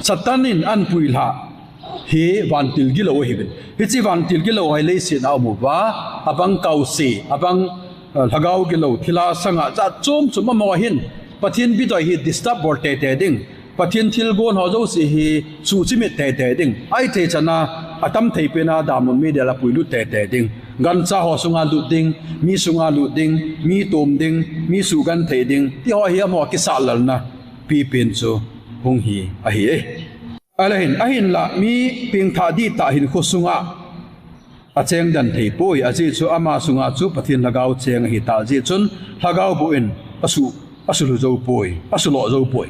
satanin an puila he vantil gilo hibin hichi vantil gilo hai le sin au mu wa abang kausi abang lagau gilo thila sanga cha chom chum mo hin pathin bi doi hi disturb borte te ding pathin thil gon ho zo si hi chu chi mit te ding ai the chana atam thei pena damun mi de la puilu te ding gan cha ho sunga lu ding mi sunga lu ding mi tom ding mi su gan thei ding ti ho hi mo ki sa lal na pi pen chu hung hi a hi ahin la mi ping tha di ta hin khu sunga a cheng dan thei poi a chi chu ama sunga chu pathin lagau cheng hi ta ji chun lagau bu in asu lo zo poi asu lo zo poi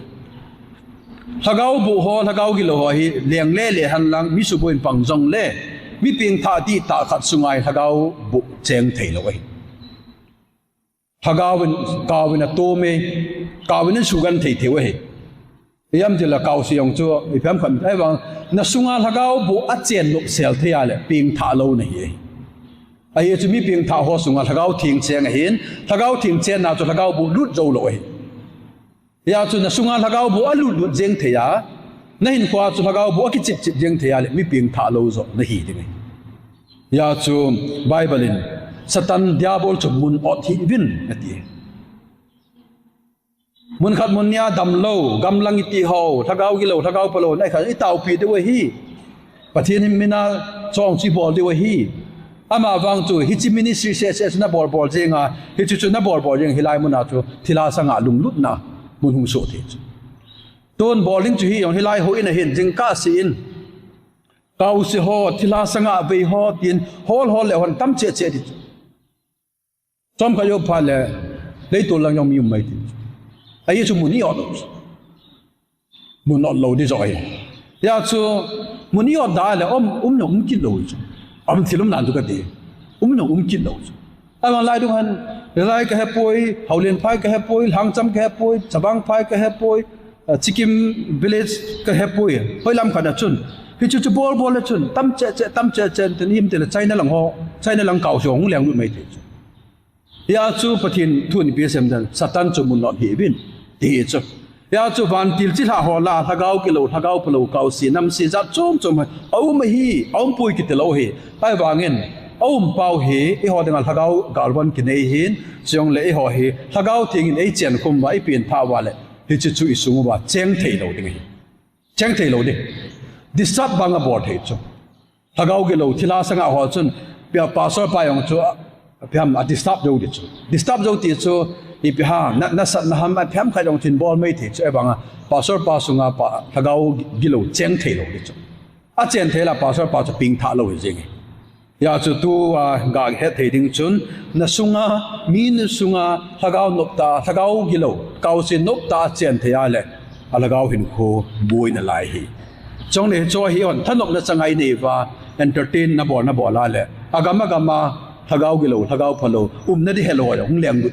lagau bu ho lagau gi lo hi leng le han lang mi su boin pang jong le mi ping tha di ta khat sungai lagau bu cheng thei lo ai lagawin kawin a to me kawin su gan thei theu ai yam de la kaw si yong chu i pham khan ai wang na sunga lagau bu a chen luk sel thea le ping tha lo na hi ai chu mi ping tha ho sunga lagau thing cheng hin lagau thing chen na chu lagau bu lut zo lo ai ya chu na sunga lagau bu a lut lut jeng thea na hin kwa chu lagau bu a ki chip chip jeng thea le mi ping tha lo zo na hi ding ya chu bible in satan diabol chu mun ot hi bin ati mun khat mun nya dam lo gam lang iti ho thagau gi lo thagau palo nai kha i tau pi de we hi pathin him mina chong chi bol de we hi ama wang chu hichi ministry se na bol jenga hichi chu na bol jeng hilai mun na chu thila sanga lung lut na mun hung so the ton bowling chu hi yong hilai ho in a hin jing ka si in kau se ho thila sanga ve ho tin hol le hon tam che di chom ka yo pha le to lang yong mi mai ti ai chu muni ot mun not lo di zoi ya chu muni ot da le no ki lo chu thilum nan tu ka ti no ki lo chu ai ma lai du han lai ka hepoi haulen phai ka hepoi hang cham ka hepoi chabang phai ka hepoi chikim village ka hepoi hoi lam khana chun hi chu bol le chun tam che tin him te la china lang kau jong leng lu mai ti ya chu pathin thun pi sem dan satan chu mun not hi bin ti chu ya chu van til chi la ho la thagau ki lo thagau plo kau si nam si za chom au ma hi au pui ki te lo hi ai wangin au pau hi e ho dang thagau galwan ki nei hin chiong le e ho hi thagau thing in e chen khum ba i pin tha wa le hi chu i sungu ba cheng thei lo ding hi cheng thei lo di disap bang a bor thei chu thagau ki lo thila sanga ho chun pia pasor pa yong chu phiam a disturb zo ti chu i pi ha na sat na ham phiam khai dong tin bol mai the chu ebanga pasor pa sunga pa thagau gilo cheng thei lo chu a chen thei la pasor pa chu ping tha lo hi jing ya chu tu ga he thei ding chun na sunga min sunga thagau nopta thagau gilo kau sin nopta chen thei ale alagau hin kho boi na lai hi chong le cho hi on thanok na changai nei wa entertain na bo la le agama thagau gilo thagau phalo na di hello hung leng gut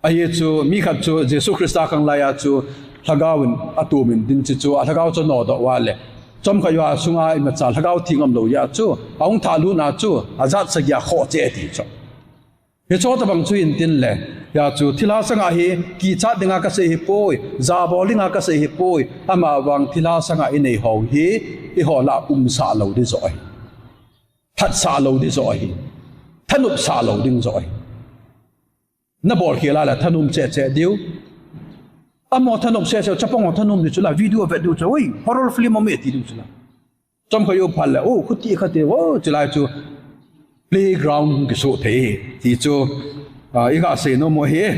ai chu mi khat chu jesu christa kang la ya chu thagawin atumin din chu thagau chu no do wa le chom kha ya sunga i ma cha thagau thingam lo ya chu aung tha lu na chu azat sa ya kho che ti chu he cho ta bang chu in tin le ya chu thila sanga hi ki cha dinga ka se hi poi za bolinga ka se hi poi ama wang thila sanga i nei ho hi i ho la sa lo di zoi thật xa lâu đi rồi thân úp xa lâu đi rồi nó bỏ kia là thân úp che điếu mà thân úp che chấp bằng thân úp đi là video về điếu rồi horror film mà đi điếu là trong cái yêu phật là khut ti chỉ là chú playground cái số thế thì chú ý cả sẽ nó mua hết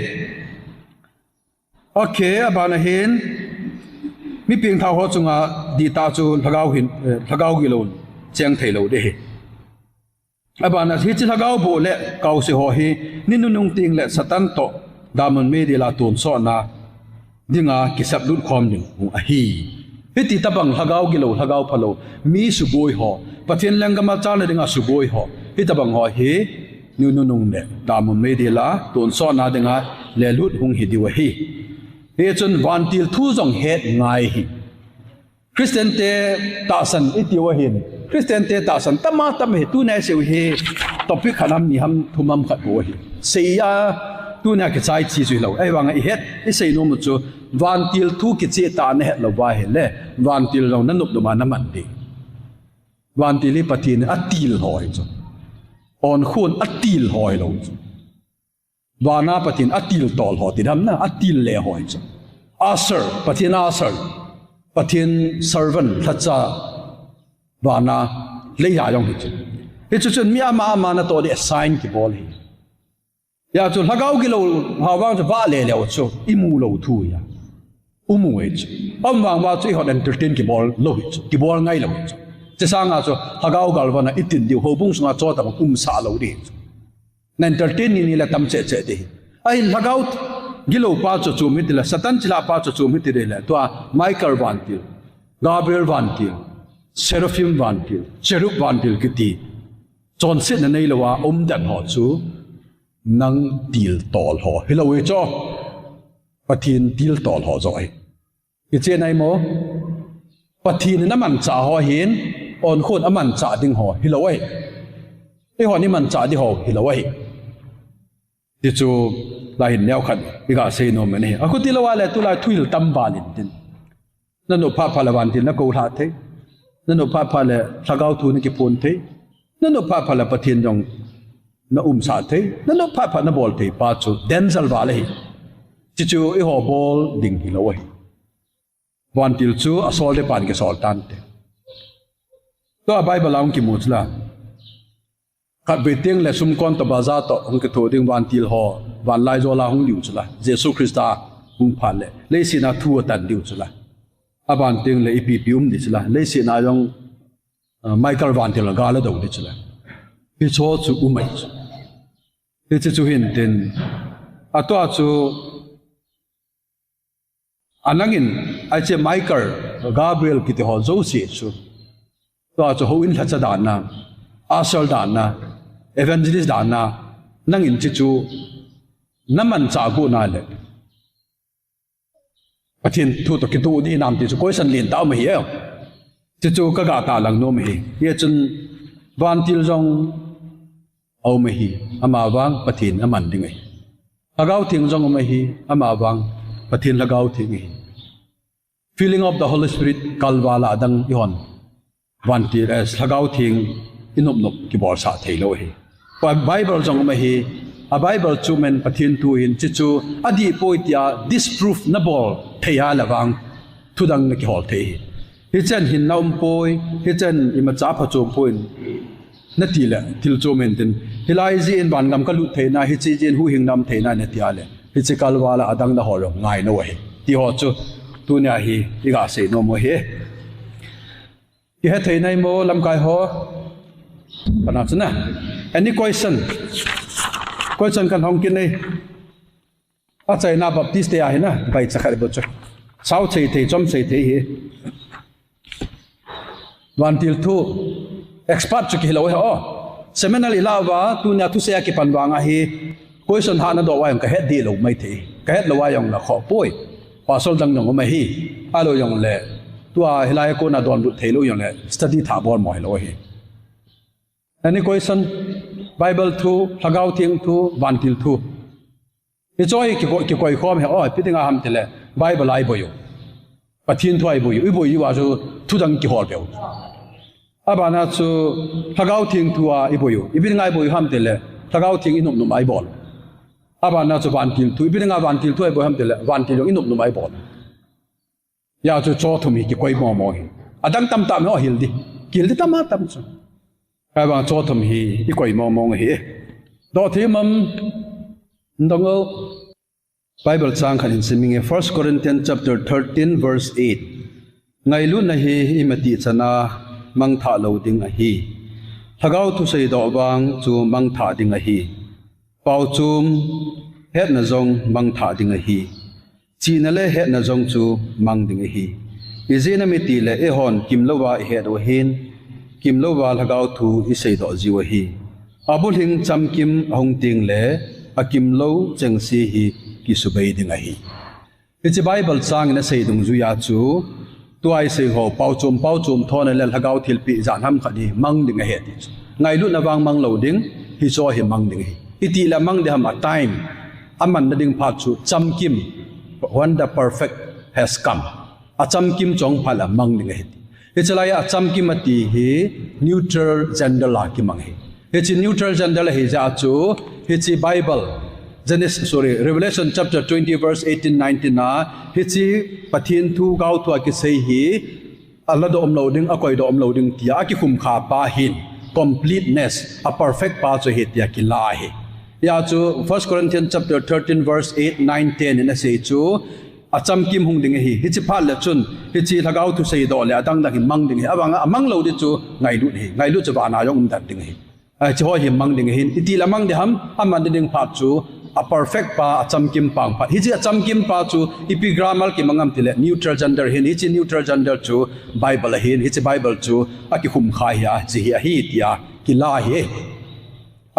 ok bạn hiện mi pieng thao họ chung đi ta chú thagau cái lồn cheng thầy lâu đi abana hichi thagau bo le kau se ho hi ninu nung ting le satan to daman me de la ton so na dinga kisap lut khom ning a hi hiti tabang thagau gilo thagau phalo mi su boi ho pathian langama cha le dinga su boi ho hitabang ho hi ninu nung le daman me de la ton so na dinga le lut hung hi diwa hi he chun van til thu jong het ngai hi Christian te ta san itiwa hin Christian te ta san tam he tu na se he topic khanam ni ham thumam khat bo hi seya tu na ke chai chi chui lo ai wang ai het i sei no mu chu van til thu ki che ta ne het lo wa he le van til lo na nup do ma na man di van til patin atil hoi chu on khun atil hoi lo chu wana patin atil tol ho ti dam na atil le hoi chu asar patin asar patin servant thacha wana le ya yong chu hi chu chun mi ama na to de sign ki bol hi ya chu lagau ki lo hawang chu ba le le chu imu lo thu ya umu e chu wang wa chu hot entertain ki bol lo hi chu ki bol ngai lo chu che sanga chu lagau gal wana itin di ho bung sunga cho ta sa lo di na entertain ni la tam che che de ai lagau gilo pa chu chu mi la satan chila pa chu chu mi ti le to michael vantil gabriel vantil seraphim vantil cherub vantil ki ti chon sit na nei lawa dan ho chu nang til tol ho hilowe cho pathin til tol ho zoi ki che nai mo pathin na man cha ho hin on khon aman cha ding ho hilowe e ho ni man cha di ho hilowe ti chu la hin leo khat bi ga sei no me ne a khu ti lawa le tu la thuil tam ba lin tin na no pha pha la wan tin na ko tha the na no pha le thagau thu ni ki pon the na no pha la pathin jong na sa the na no pha na bol the pa chu denzel wa le chi chu e ho bol ding hi lo hi wan til chu asol de pan ke sol tan te to a bible laung ki mu chla khat be teng le sum kon to baza to ong ke tho ding wan til ho wan lai zo la hung liu chla jesu christa hung pha le sina thu tan liu chla aban teng le ipi pium di chla le sina yong michael van til ga la do di chla pi cho chu umai chu pi chu hin ten atwa chu anangin ai che michael gabriel ki te ho zo si chu to chu ho in thacha dan na asal dan na evangelist dan na nangin chi chu naman cha gu na le pathin thu to ki tu ni nam ti chu question lin ta ma hi chi chu ka ga ta lang no mi ye chun van til jong au ma hi ama wang pathin aman ding ai agau thing jong ma hi ama wang pathin lagau thing hi feeling of the holy spirit kalwala dang yon van til as lagau thing inop nop ki bor sa theilo hi bible jong ma hi a bible chumen pathin tu in chi chu adih poitia disproof na bol theya lawang thudang na ki hol the hi chen hin naum poi hi chen ima cha pha chu point na ti la til chumen tin hilai ji in ban ngam ka lu theina hi chi jin hu hing nam theina na tia le hi chi kalwala adang na hor ngai no hi ti ho chu tu nya hi iga se no mo he ki he theinai mo lam kai ho pana chuna any question kan hong kin nei a chai na baptist te a hi na bai chakhar bo chu sau chei thei chom chei thei hi wan til thu expert chu ki lo ho seminar ilawa tu nya thu se ki panwanga hi question ha na do wa yong ka het di lo mai thei ka het lo wa yong na kho poi pa sol dang yong ma hi alo yong le tu a hilai ko na don bu thei lo yong le study tha bor mo lo hi any question bible thu lagau thing thu van til thu e choi ki koi khom he oi pitinga ham tele bible ai boyo pathin thu ai boyo i boyo wa so thu dang ki hol beu abana chu lagau thing thu a i boyo i pitinga ai boyo ham tele lagau thing inum num ai bol abana chu van til thu i pitinga van til thu ai boyo ham tele van til inum num ai bol ya chu cho thumi ki koi mo mo hi adang tam tam ho hildi kildi tama tam chu ai bang cho thum hi i koi mo mo hi do thi mam ndongo bible chang khan in siming 1 Corinthians chapter 13 verse 8 ngailu na hi imati chana mang tha lo ding a hi thagau thu sei do bang chu mang tha ding a hi pau chum het na zong mang tha ding a hi chi na le het na zong chu mang ding a hi izena mi ti le e hon kim lo wa he do hin kim lo wa lagau thu i sei do jiwa hi abul hing cham kim hong ting le a kim lo cheng si hi ki subei ding a hi it's a bible sang na sei dung ju ya chu tu ai sei ho pau chum thon le lagau thil pi jan ham khadi mang ding a he ti ngai lu na wang mang lo ding hi so hi mang ding hi iti la mang de ham a time aman na ding pha chu chamkim when the perfect has come a chamkim chong phala mang ding he ichalaya chamkim ati hi neutral gender la ki mang he hichi neutral gender la hi ja chu hichi Bible Revelation chapter 20 verse 18 19 na hichi pathin thu gau thu ki sei hi Allah do loading akoi do loading tia ki khum kha pa hin completeness a perfect pa chu he tia ki la hi ya chu 1 Corinthians chapter 13 verse 8 9 10 in a say chu acham kim hung ding hi hichi phal le chun hichi thagau thu sei do le adang dang mang ding hi awanga amang lo di chu ngai lu chu ba na yong dan ding hi ai chu hi mang ding hin iti lamang de ham aman ding pha chu a perfect pa acham kim pang pa hichi acham kim pa chu epigrammal ki mangam tile neutral gender hin hichi neutral gender chu Bible hin hichi Bible chu aki khum kha ya chi hi tia ki la hi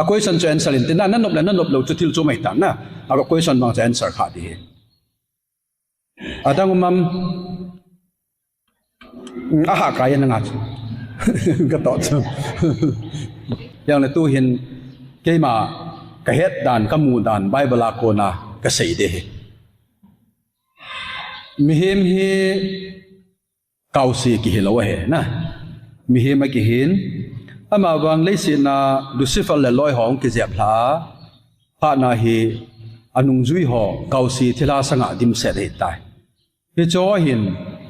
a question to answer in tin nan nop lo chu thil chu mai ta na a question bang cha answer kha di adang mam aha ka yan nga chu ka to chu yang le tu hin keima ka het dan ka mu dan Bible a ko na ka sei de mi hem hi kausi ki helo he na mi hem ki hin ama wang leisi na Lucifer le loi hong ki jep la pa na hi anung zui ho kausi thila sanga dim se de tai hi cho hin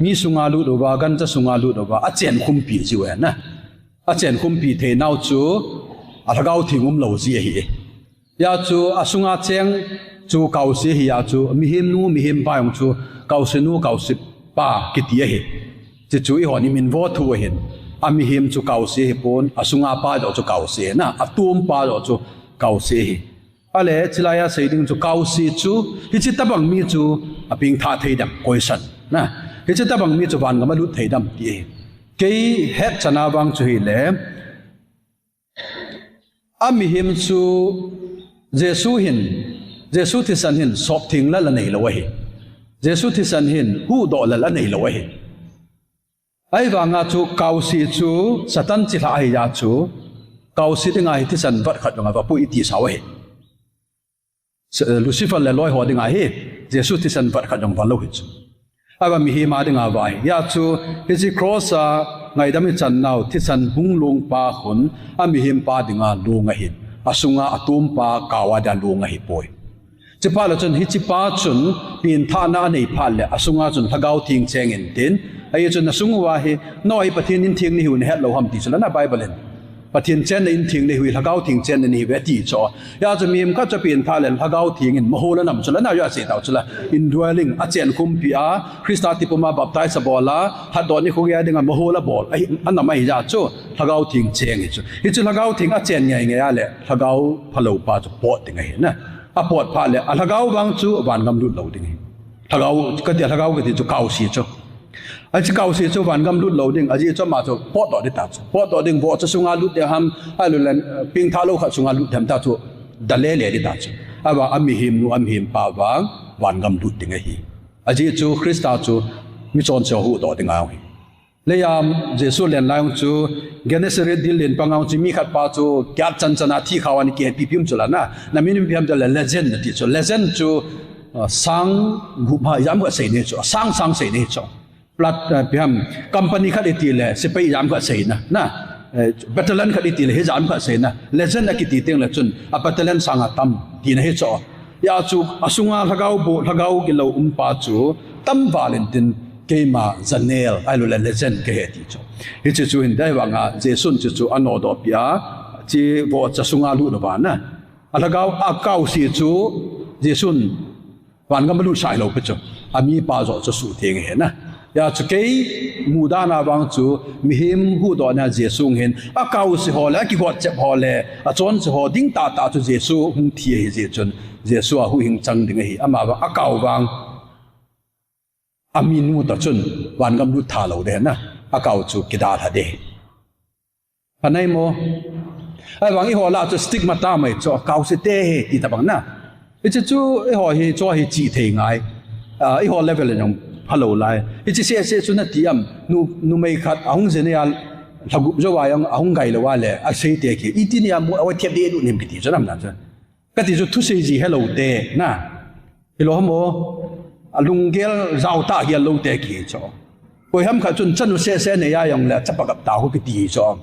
mi sunga lu do ba gan cha sunga lu do ba a chen khum pi ji we na a chen khum pi the nau chu a thagau thingum lo ji hi ya chu asunga cheng chu kausi hi ya chu mi him pa yong chu kausi nu kausi pa ki ti hi chi chu i ho ni min vo thu hin ami him chu kausi hi pon asunga pa do chu kausi na atum pa do chu kausi hi ale chilaya seiding chu kausi chu hi chi tabang mi chu aping tha theidam question na hi chi tabang mi chu wan ga ma lu theidam ti ke het chana wang chu hi le ami him chu Jesu thi san hin sop thing la nei lo hi Jesu thi san hin hu do la nei lo hi ai wanga chu kausi chu satan chi la ai ya chu kausi de ngai thi san vat khat nga ba pu iti saw hi Lucifer le loi ho de ngai hi Jesu thi san vat khat jong ba lo hi chu aba mi hi ma de nga vai ya chu hi cross a ngai dam chan nau thi san hung lung pa khun ami him pa dinga lunga hin asunga atum pa kawa da lunga hi poi chipa la chun hichi pa chun pin tha na nei phal le asunga chun thagau thing cheng in tin ai chun asunga wa hi noi pathin in thing ni hu ne het lo ham ti chula na Bible en pathin chen in thing ni hu thagau thing chen ni ve ti cho ya chu mim ka cha pin tha le thagau thing in mohola nam chula na ya se taw chula indwelling a chen kum pi a Krista ti puma baptize sa bola ha do ni khu ya dinga mohola bol ai an mai ja chu thagau thing cheng hi chu thagau thing a chen ngai ngai ya le thagau phalo pa chu pot dinga hi na a pot pha le a thagau wang chu wan gam lut lo ding thagau ka ti thagau ka ti chu kau si chu a chi kau si chu wan gam lut lo ding a ji chu ma chu pot do di ta chu pot do ding bo chu sunga lut de ham a lu len ping tha lo kha sunga lut tham ta chu da le di ta chu awa ami him pa wang wan gam lut ding hi a ji chu Krista chu mi chon cho hu do ding a hi le yam Jesu len lang chu Genesaret dil len pangau chu mi khat pa chu kya chan chana thi khawani ke pipim chula na minim piam de legend ti chu legend chu sang gu ma yam ga sei ne chu sang sei ne chu plat piam company khat ti le se pe yam ga sei na battalion khat ti le he jam ga sei na legend ki ti teng la chun a battalion sanga tam ti na he chu ya chu asunga thagau ki lo pa chu tam valentine keima zanel ai lo legend ke he ti chu hi chu hin dai wanga Jesu chu ano do pia chi bo cha sunga lu no ba na alagau akau si chu Jesu wan ga lu sai lo pe chu ami pa zo chu su theng he na ya chu ke muda na wang chu mi him hu do na Jesu hin akau si ho la ki go chep ho le a chon si ho ding ta chu Jesu hung thi he je chun Jesu a hu hing chang ding hi ama wa akau wang aminu ta chun wan gam lu tha lo de na akau chu kida tha de anai mo ai wang i ho la chu stigmata mai cho akau se te he ti ta bang na i chu i ho hi cho hi chi the ngai i ho level yong hello lai i chi se chu na ti am nu mai khat ahung je ne ya lagu jo wa yong ahung gai lo wa le a sei te ki i ti ni am awa thiap de du nim ki ti cho nam na cha cái thì chút xây gì hello tê na hello mo lung gel rau ta gel lâu tê kì cho coi ham khát chun chân xe này ai dùng là chấp bắt tao cái gì cho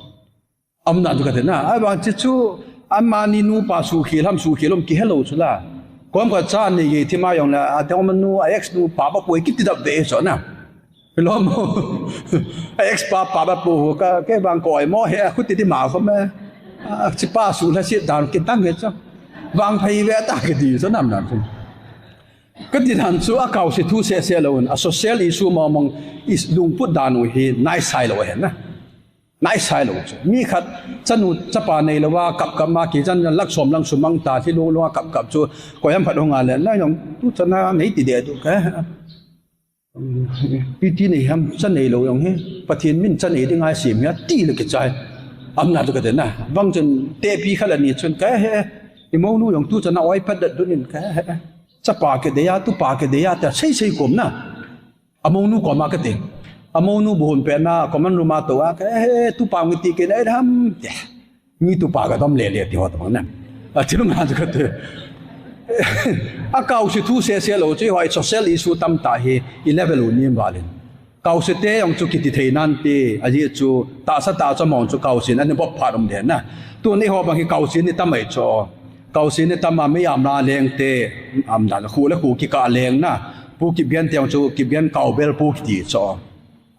ông nào cho cái thế na ai bảo chứ chú anh mà ni nu pa su khi lom kì hello chú là có ông khát cha này thì mà dùng là anh ông nu ax nu pa bôi kít đập về cho na hello mo ax pa bôi cái bang coi mo he kút tí mạo không mẹ chỉ pa su là sẽ đàn cái tăng hết cho vang phải vẽ ta cái gì cho nằm nằm cái gì thằng chú à cầu sẽ thu xe luôn à social issue mà mong lung put đàn nuôi hi nice sai rồi hả nice sai rồi mi khát chân nu chấp bà này làว่ากับมากี่chânลักสมลังสมังตาที่รู้ว่ากับchú coi em phải đông ngà lên nói nhung tu chân na mấy tỷ đề tu cái tí này ham chân này lâu nhung hết phát hiện mình chân này đi ngay xỉm nhá tí là cái trái âm nào cái thế nào vâng chân tê pi khá là nhiệt chân cái thì mong nu dùng tu chân nào ai bắt được tu nên cái chấp bà cái đấy tu bà cái đấy ta xây cụm na mong nu có mà cái tiền mong nu buồn bèn na có mình rumah tu cái tu bà cái tiền cái đấy ham như tu bà cái đom lẻ thì họ tao nè chỉ lúc nào cái thế cầu sự thu xe lâu chứ hỏi social issue tâm ta hi level unim vào lên cầu sự thế ông chú kiti thấy nan thì gì chú ta sát ta cho mong chú cầu sự anh bóc phá đồng tiền na tu này họ bằng cái cầu sự này tâm ấy cho cầu xin này tâm mà mấy am na leng te am na khu là khu ki ka leng na pu ki bian te chu ki bian cầu bel pu ki ti cho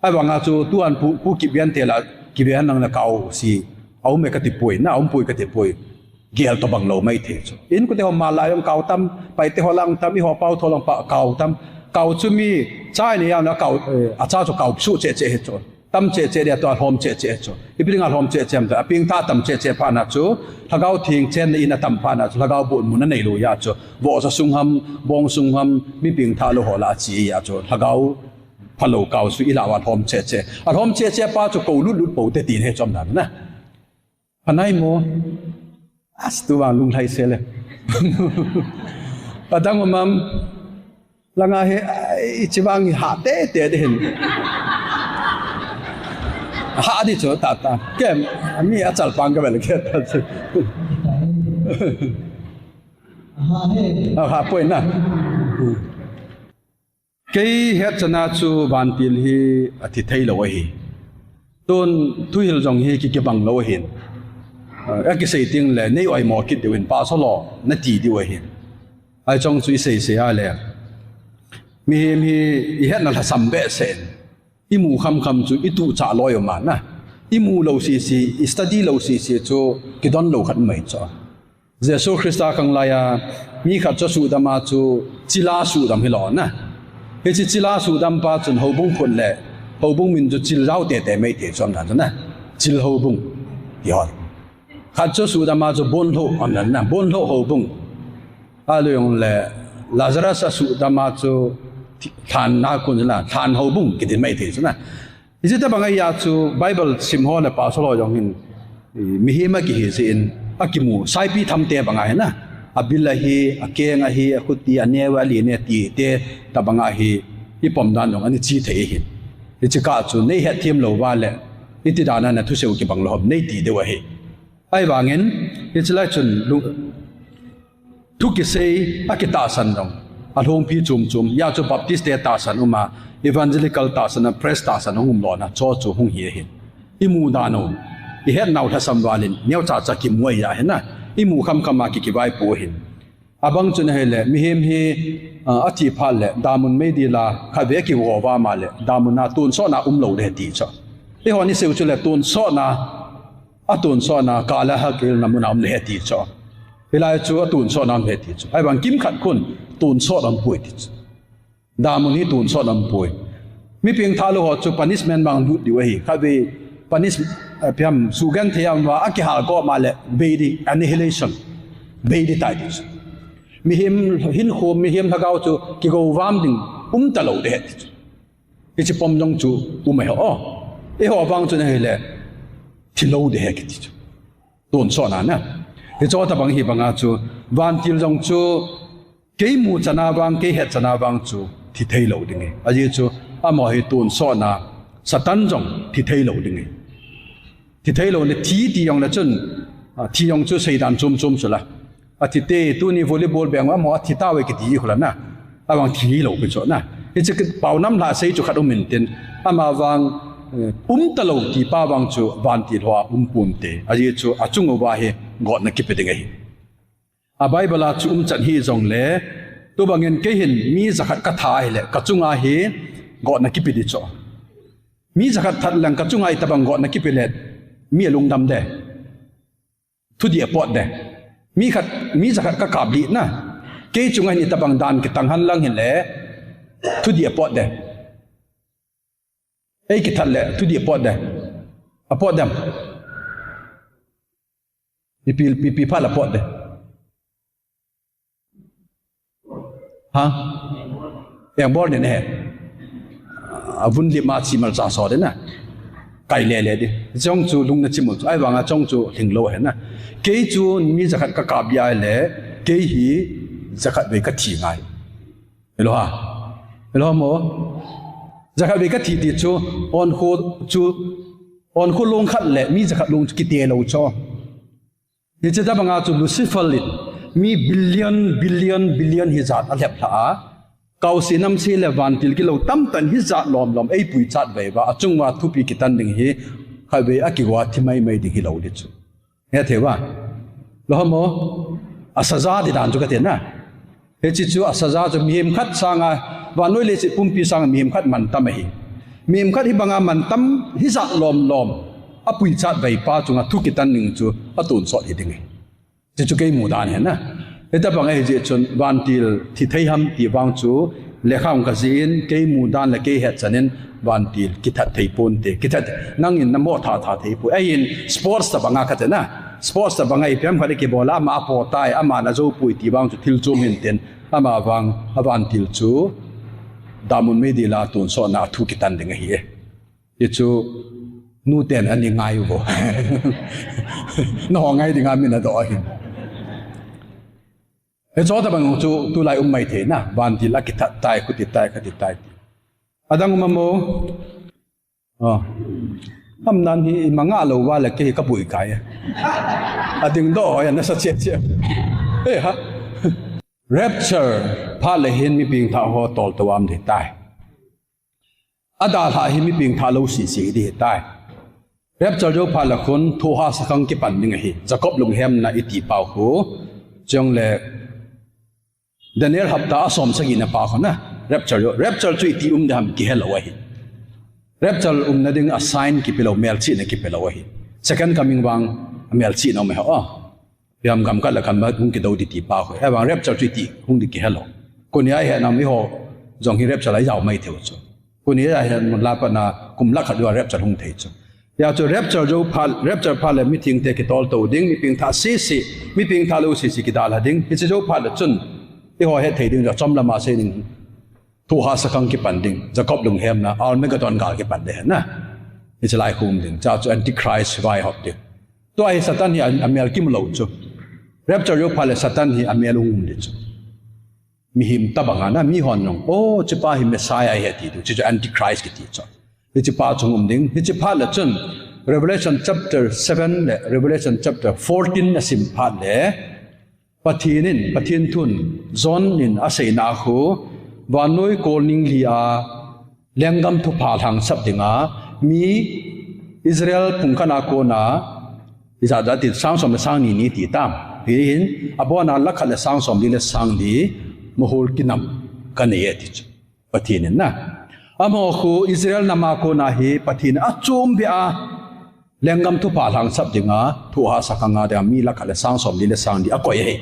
ai wanga chu tu an pu ki bian te la ki bian nang na cầu si au me ka ti pui na om pui ka ti pui gel to bang lo mai the cho in ko te ho ma la yong cầu tâm pai te ho lang tâm mi ho pau tho lang pa cầu tâm cầu chu mi chai ni ya na cầu a cha chu cầu su che che he cho tâm che để toàn hom che cho ibring al hom che ta ping ta tâm che pa na chu thagao thing chen in a tam pa na chu thagao bun mun nei lu ya chu bo sa sung ham bong sung ham mi ping tha lo ho la chi ya chu thagao phalo kau su ila wa hom che a hom che pa chu ko lut po te tin he chom na na panai mo as tu wang lung thai se le padang mam langa he ichiwang ha te de hin hạ đi chỗ ta cái mi ở chợ bang cái vậy cái ta hạ point na cái hết cho na chú ban tiền hi thì thấy lâu hi tôn thui hiểu rằng hi cái bằng lâu hi cái sự tiếng là nếu ai mua cái điều hình ba số lọ nó chỉ điều hi ai trong suy xây ai lẹ mi hết là sắm bẹ sen imu kham chu itu cha loyo ma na imu lo si study lo si chu kidon lo khat mai cho jesu christa kang la ya mi khat cho su dama chu chila su dam hi lo na he chi chila su dam pa chun ho bung khun le ho bung min chu chil rau te mai te chom na chil ho bung yo khat cho su dama chu bon ho an na bon ho bung a lo yong le lazarus su dama chu than na kun la than ho bung ki din mai the na isi ta bangai ya chu bible sim ho na pa so lo jong hin mi hi ma ki hi sin akimu sai pi tham te bangai na abilahi akenga hi akuti anewa li ne ti te ta banga hi ipom dan jong ani chi the hi chi ka chu nei he thiam lo wa le iti dana na thu seu ki bang lo hom nei ti de wa hi ai wangin ichla chun thu ki sei akita san jong alhong pi chum ya chu baptist de ta san uma evangelical ta san press ta san hum lo na cho chu hung hi hin imu da no i het nau tha sam walin nyau cha ki moi ya hena imu kham ma ki bai po hin abang chun hele mi hem hi athi phal le damun me di la kha ve ki wo wa ma le damuna tun so na lo de ti cho e ho ni seu chu le tun so na ka la ha ke namuna le ti cho Bila chu tun so nam he ti chu ai bang kim khat kun tun so nam pui ti chu da mun hi tun so nam pui mi ping tha lo ho chu punishment bang lu di hi kha be punish piam su gan thiam wa aki ha ko ma le be di annihilation be di tai ti mi him hin khom mi him thagao chu ki go wam ding ta lo de ti chu chi pom jong chu mai ho e ho bang chu ne le ti lo de he ki ti chu tun so na na he cho ta bang hi banga chu van til jong chu ke mu chana bang ke het chana bang chu thi thei lo ding a ji chu a mo hi tun so na satan jong thi thei lo ding thi thei lo ne thi ti yong la chun thi yong chu seidan chum chu la athite tu ni volleyball bang wa mo athita we ki ti khula na awang thi lo pe cho na hi che pau nam la sei chu khat min ten ama wang talo ti pa wang chu van ti hwa pum te aji chu achung wa he god na ki pe ding hi a bible chu chan hi jong le tu bangen ke hin mi zakhat ka tha hi le ka chunga hi god na ki pe di cho mi zakhat that lang ka chunga i tabang god na ki pe le mi lung dam de thu di pot de mi zakhat ka kabli na ke chunga ni tabang dan ki tang han lang hin le thu di pot de ei ki that le thu di pot de a pot dam pi pha la pot de ha yang bor ne he avun li ma chi mal cha so de na kai le le di jong chu lung na chi mo ai wanga jong chu thing lo he na ke chu mi zakhat ka ka bia le ke hi zakhat be ka thi ngai elo ha elo mo zakhat be ka thi ti chu on kho long khat le mi zakhat long ki te lo cho ni che ta banga chu lucifer lit mi billion hi zat a lep tha kau sinam si le van til ki lo tam tan hi zat lom ei pui chat ve wa achung wa thu pi ki tan ding hi khai ve a ki wa thi mai ding hi lo li chu he the wa lo mo asaza di dan chu ka te na he chi chu asaza chu mihim khat sanga wa noi le chi pum pi sang mihim khat man tam hi mihim khat hi banga man tam hi zat lom a pui chat ve pa chunga thu ki tan ning chu a tun so hi ding hi chu ke mu dan he na eta bang ai je chon van til thi thei ham ti wang chu lekham ka zin ke mu dan la ke he chanen van til ki that thei pon te ki that nang in namo tha thei pu ai in sports ta banga ka te na sports ta banga i pem khari ke bola ma po tai ama na zo pui ti wang chu thil chu min ten ama wang van til chu damun me di la tun so na thu ki tan ding hi e chu nu ten ani ngai bo no ngai ding amin na do hin e cho ta bang chu tu lai mai the na van ti la ki that tai ku ti tai khati tai adang ma mo am nan hi manga lo wa la ke ka pui kai ading do ya na sa che e ha rapture pha le hin mi ping tha ho tol to am de tai ada tha hi mi ping tha lo si di tai rapture jo pha la khun thu ha sakang ki pan ning hi jacob lung hem na iti pau hu chong le Daniel hapta asom sagi na pa khona rapture chu iti dam ki hello hi rapture na ding a sign ki pelo mel chi na ki pelo hi second coming wang mel chi no me ha yam gam ka la kan ma hung ki do ti pa ho e wang rapture chu iti hung di ki hello ko ni ai ha na mi ho jong hi rapture lai jaw mai theo chu ko ni ai ha la pa na kum la khat wa rapture hung thei chu ya chu rapture pha le meeting te ki tol to ding mi ping tha si mi ping tha lo si ki dal ha ding hi chu pha le chun i ho he thei ding ja chom lama se ning thu ha sakang ki panding jacob lung hem na al megaton gal ki pande na it's like home ding cha chu antichrist vai hot de to ai satan hi amel kim lo chu rapture yo phale satan hi amel um de chu mi him tabanga na mi hon nong o chu pa hi messiah he ti chu antichrist ki ti chu hi pa chung ding hi pha la chun revelation chapter 7 le revelation chapter 14 na sim pha le pathin thun zon in asei na khu wanoi kolning lia lengam thu phal hang sap dinga mi israel pungkana ko na iza da ti sang som sang ni ti tam hin abona lakha le sang som le sang di mohol kinam kane ye ti pathin na amo khu israel nama ko na hi pathin a chum bia lengam thu phal hang sap dinga thu ha sakanga da mi lakha le sang som le sang di akoi he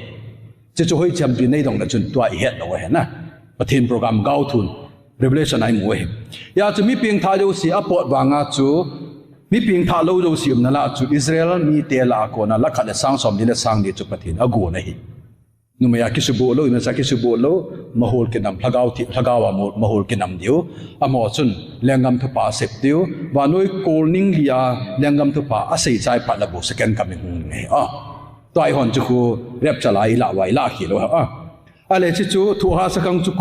che cho hoi cham bi nei dong la chun tua I het lo he na pathin program gau thun revelation ai mu he ya chu mi ping tha jo si apot wanga chu mi ping tha lo jo si na la chu israel mi te la ko na la khat sang som ni le sang ni chu pathin ago na hi nu ma ya ki su bo lo na sa ki su bo lo mahol ke nam lagaw ti lagawa mo mahol ke nam dio amo chun lengam thu pa sep dio wa noi kolning lia lengam thu pa asei chai pa la bo second coming nge toy hon chu khu rep chalai la wai la khi lo ale chi chu thu ha sakang chu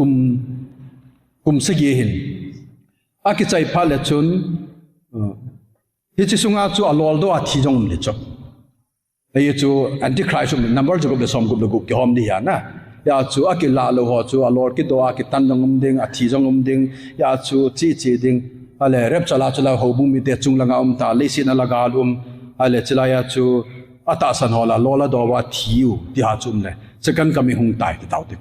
kum se gi hin a ki chai pha le chun hi chi sunga chu alol do a thi jong le chu ai chu antichrist number chu be som gu ki hom di ya na ya chu akila lo ho chu alor ki do ki tan jong ding a thi jong ding ya chu chi ding ale rep chala ho bu mi te chung langa ta le sin alaga ale chala ya chu ata san hola lola do wa thiu ti ha chum le second coming hung tai ti tau te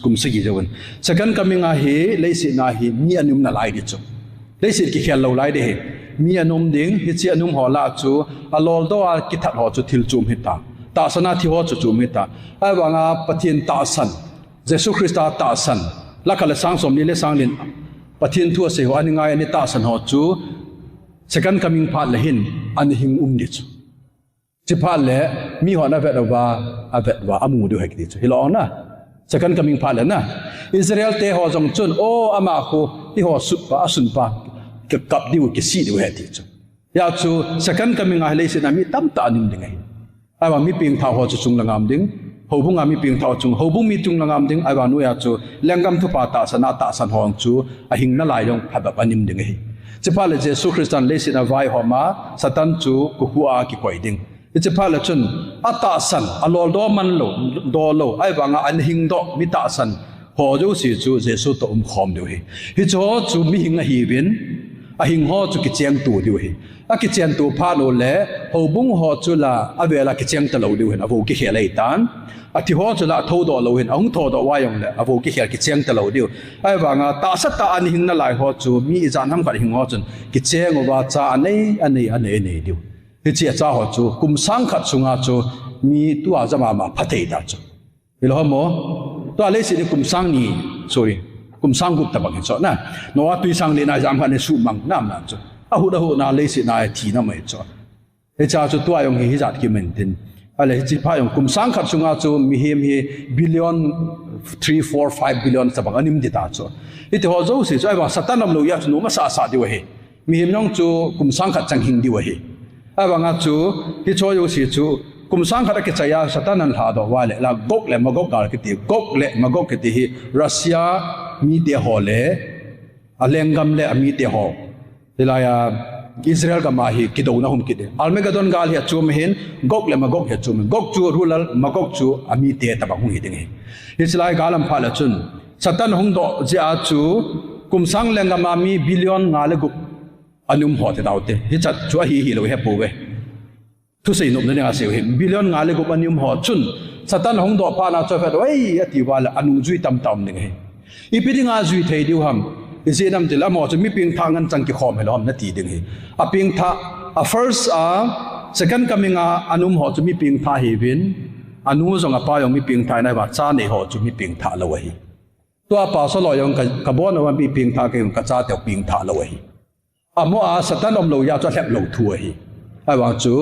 kum sigi jawon second coming a he le sin na hi mi anum na lai di chu le sin ki khel lo lai de he mi anum ding hi chi anum hola chu alol do a ki that ho chu thil chum hita ta sana thi ho chu chum hita ai wanga pathin ta san jesu christa ta san la khala sang som ni le sang lin pathin thu se ho ani ngai ani ta san ho chu second coming phat le hin ani hing di chu chi phat le mi ho na vet wa amu du hek di chu hilo na second coming phat le na israel te ho jong chun o ama khu ti ho su pa asun pa ke kap diu ke si diu he ti chu ya chu second coming a le sin ami tam ta nim ding ai awa mi ping tha ho chu chung langam ding ho bunga mi ping tha chung ho bu mi chung langam ding awa nu ya chu lengam thu pa ta sana ta san hong chu a hing na lai dong phaba panim ding ai chi pa le jesu christian le sin a vai ho ma satan chu ku huwa ki koi ding chi pa le chun ata san alol do man lo ai wanga an hing do mi ta san ho jo si chu jesu to khom de hi cho chu mi hing a hi win a hing ho chu ki cheng tu de hi a ki cheng tu pha lo le ho bung ho chu la a vela ki cheng ta lo de hin a vo ki he lai tan a ti ho chu la tho do lo hin ong tho do wa yong le a vo ki he ki cheng ta lo de ai wanga ta sa ta an hing na lai ho chu mi jan ham ka hing ho chun ki cheng wa cha anei de hi chi cha ho chu kum sang khat sunga chu mi tu a jama ma phathei da chu bilo mo to ale si kum sang ni sorry kum sang gup ta bang cho na no wa tui sang le na jam khan ne su mang nam na chu a hu da hu na le si na thi na mai cho e cha chu tu ayong hi jat ki men tin ale chi pha yong kum sang khat sunga chu mi hem hi billion 3 4 5 billion ta bang anim di ta chu ite ho zo si chai ba satanam lo ya chu no ma sa di wa he mi hem nong chu kum sang khat chang hing di wa he a banga chu hi cho yo si chu kum sang khat ke chaya satanan ha do wa le la gok le ma gok ka ki ti gok le ma gok ki ti hi russia mi te ho le alengam le ami te ho dilaya israel ka ma hi ki do na hum ki de almegadon gal hi chum hin gok le ma gok he chum gok chu rulal ma gok chu ami te ta ba hu hi ding hi islai galam pha la chun satan hung do je a chu kum sang lengam ami billion ngale gup anum ho te daute hi chat chu hi lo he pu we tu sei nom ne a se he billion ngale gup anum ho chun satan hung do pha na cho fa oi ati wala anu jui tam ding he ipidinga zui thei diu ham isinam til amo chu mi ping thangan chang ki khom helom na ti ding hi a ping tha a first a second coming a anum ho chu mi ping tha hi win anu zong a pa yong mi ping tha na ba cha nei ho chu mi ping tha lo hi to a pa so lo yong ka bon wa mi ping tha ke ka cha te ping tha lo hi amo a satan om lo ya cho hlep lo thu hi ai wa chu